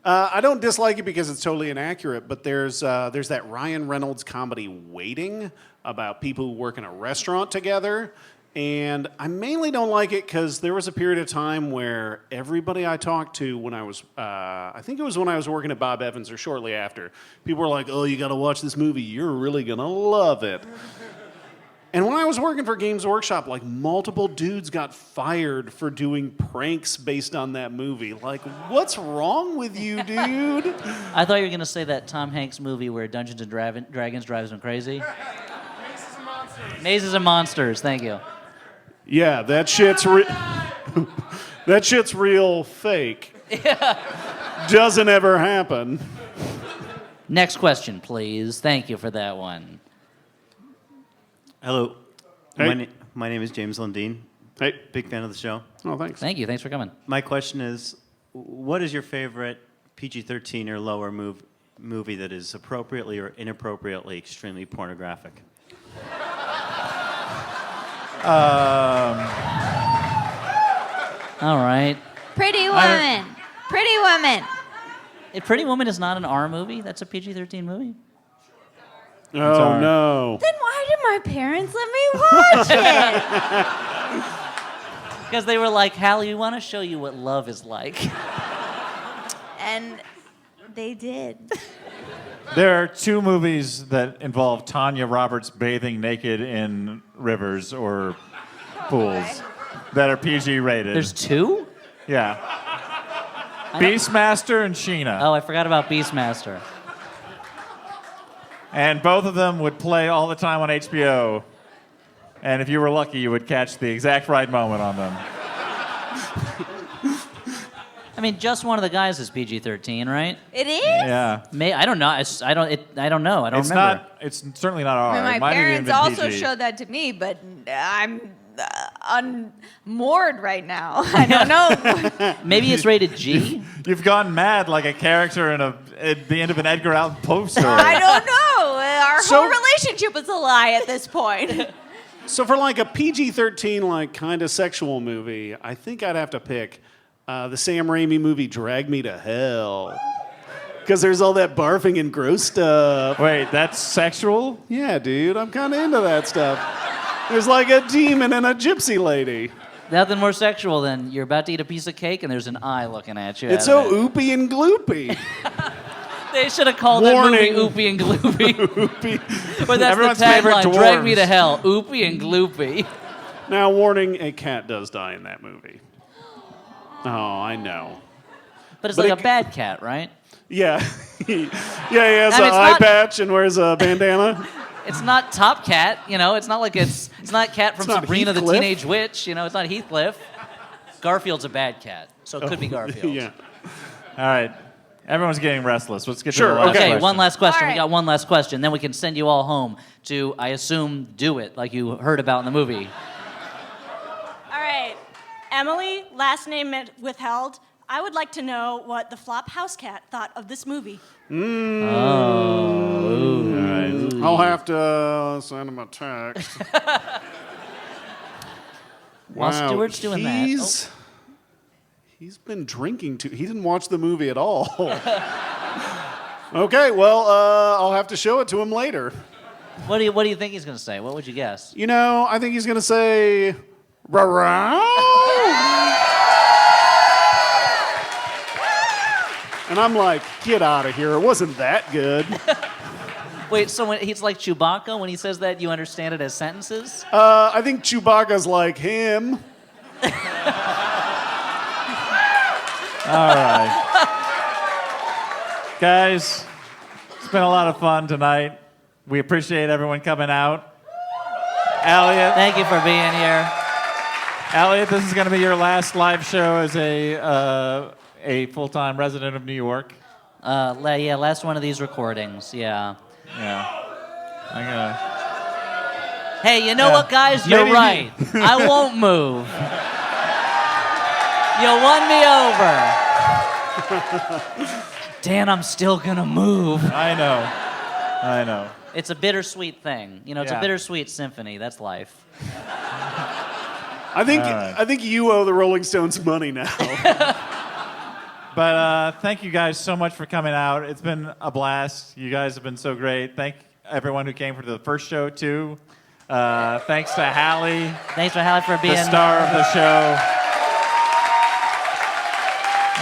I don't dislike it because it's totally inaccurate. But there's that Ryan Reynolds comedy Waiting about people who work in a restaurant together. And I mainly don't like it because there was a period of time where everybody I talked to when I was, I think it was when I was working at Bob Evans or shortly after, people were like, oh, you got to watch this movie. You're really going to love it. And when I was working for Games Workshop, like multiple dudes got fired for doing pranks based on that movie. Like, what's wrong with you, dude? I thought you were going to say that Tom Hanks movie where Dungeons and Dragons drives him crazy. Mazes and Monsters, thank you. Yeah, that shit's real fake. Yeah. Doesn't ever happen. Next question, please. Thank you for that one. Hello. Hey. My name is James Lundeen. Hey. Big fan of the show. Oh, thanks. Thank you. Thanks for coming. My question is, what is your favorite PG-13 or lower movie that is appropriately or inappropriately extremely pornographic? All right. Pretty Woman. Pretty Woman. Pretty Woman is not an R movie. That's a PG-13 movie. Oh, no. Then why did my parents let me watch it? Because they were like, Hallie, we want to show you what love is like. And they did. There are two movies that involve Tanya Roberts bathing naked in rivers or pools that are PG rated. There's two? Yeah. Beastmaster and Sheena. Oh, I forgot about Beastmaster. And both of them would play all the time on HBO. And if you were lucky, you would catch the exact right moment on them. I mean, just one of the guys is PG-13, right? It is? Yeah. I don't know. I don't know. I don't It's remember. not. It's certainly not R. I mean, It my might have even parents been also PG. showed that to me, but I'm unmoored right now. I don't know. Maybe it's rated G. You've gone mad like a character at the end of an Edgar Allan Poe story. I don't know. Our whole relationship is a lie at this point. So for like a PG-13, like kind of sexual movie, I think I'd have to pick the Sam Raimi movie Drag Me to Hell. Because there's all that barfing and gross stuff. Wait, that's sexual? Yeah, dude. I'm kind of into that stuff. There's like a demon and a gypsy lady. Nothing more sexual than you're about to eat a piece of cake and there's an eye looking at you. It's out so of it. oopy and gloopy. They should have called Warning. that movie Oopie and Gloopy. Oopy. Or that's Everyone's the favorite tagline, Drag Me dwarves. to Hell, Oopie and Gloopy. Now, warning, a cat does die in that movie. Oh, I know. But it's But like it- a bad cat, right? Yeah. He has I mean, an it's eye not- patch and wears a bandana. It's not Top Cat, you know. It's not like it's not Cat from It's not Sabrina the Heathcliff. Teenage Witch, you know. It's not Heathcliff. Garfield's a bad cat, so it could be Garfield. Yeah. All right. Everyone's getting restless. Let's get Sure, to the last Okay, question. one last question. All We right. got one last question. Then we can send you all home to, I assume, Do It, like you heard about in the movie. All right. Emily, last name withheld. I would like to know what the Flop House Cat thought of this movie. I'll have to send him a text. While Stuart's doing that. He's been drinking too. He didn't watch the movie at all. Okay, well, I'll have to show it to him later. What do you think he's going to say? What would you guess? You know, I think he's going to say, And I'm like, get out of here. It wasn't that good. Wait, so when he's like Chewbacca when he says that, you understand it as sentences? I think Chewbacca's like him. All right. Guys, it's been a lot of fun tonight. We appreciate everyone coming out. Elliot. Thank you for being here. Elliot, this is going to be your last live show as a full-time resident of New York. Yeah, last one of these recordings, yeah. Yeah. I'm gonna... Hey, you know what, guys? You're right. I won't move. You won me over. Dan, I'm still gonna move. I know. It's a bittersweet thing. You know, it's Yeah. a bittersweet symphony. That's life. I think you owe the Rolling Stones money now. But thank you guys so much for coming out. It's been a blast. You guys have been so great. Thank everyone who came for the first show, too. Thanks to Hallie. Thanks for Hallie for being the star of the show.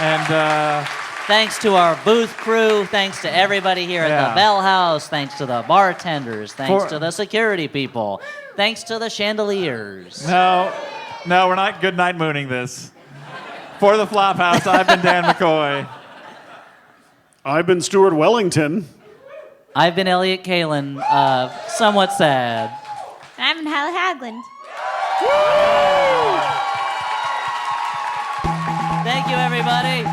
And thanks to our booth crew. Thanks to everybody here at the Bell House. Thanks to the bartenders. Thanks to the security people. Thanks to the chandeliers. No, we're not good night mooning this. For the Flophouse, I've been Dan McCoy. I've been Stuart Wellington. I've been Elliot Kalin, somewhat sad. And I'm Hallie Hagland. Thank you, everybody.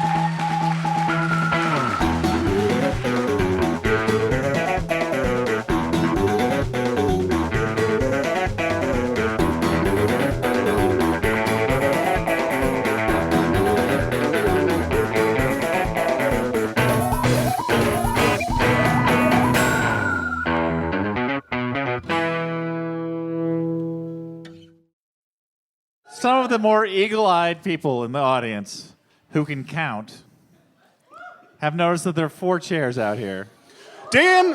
Some of the more eagle-eyed people in the audience who can count have noticed that there are 4 chairs out here. Dan,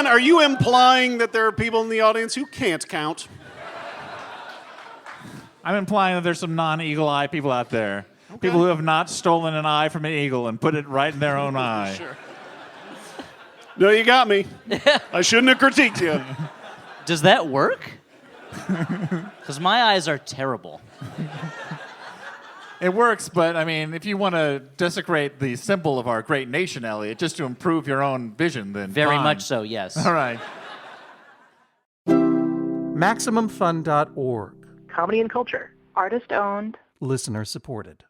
are you implying that there are people in the audience who can't count? I'm implying that there's some non-eagle-eye people out there. People who have not stolen an eye from an eagle and put it right in their own eye. Sure. No, you got me. I shouldn't have critiqued you. Does that work? Because my eyes are terrible. It works, but I mean, if you want to desecrate the symbol of our great nation, Elliot, just to improve your own vision, then Very fine. much so, yes. All right. MaximumFun.org. Comedy and culture. Artist owned. Listener supported.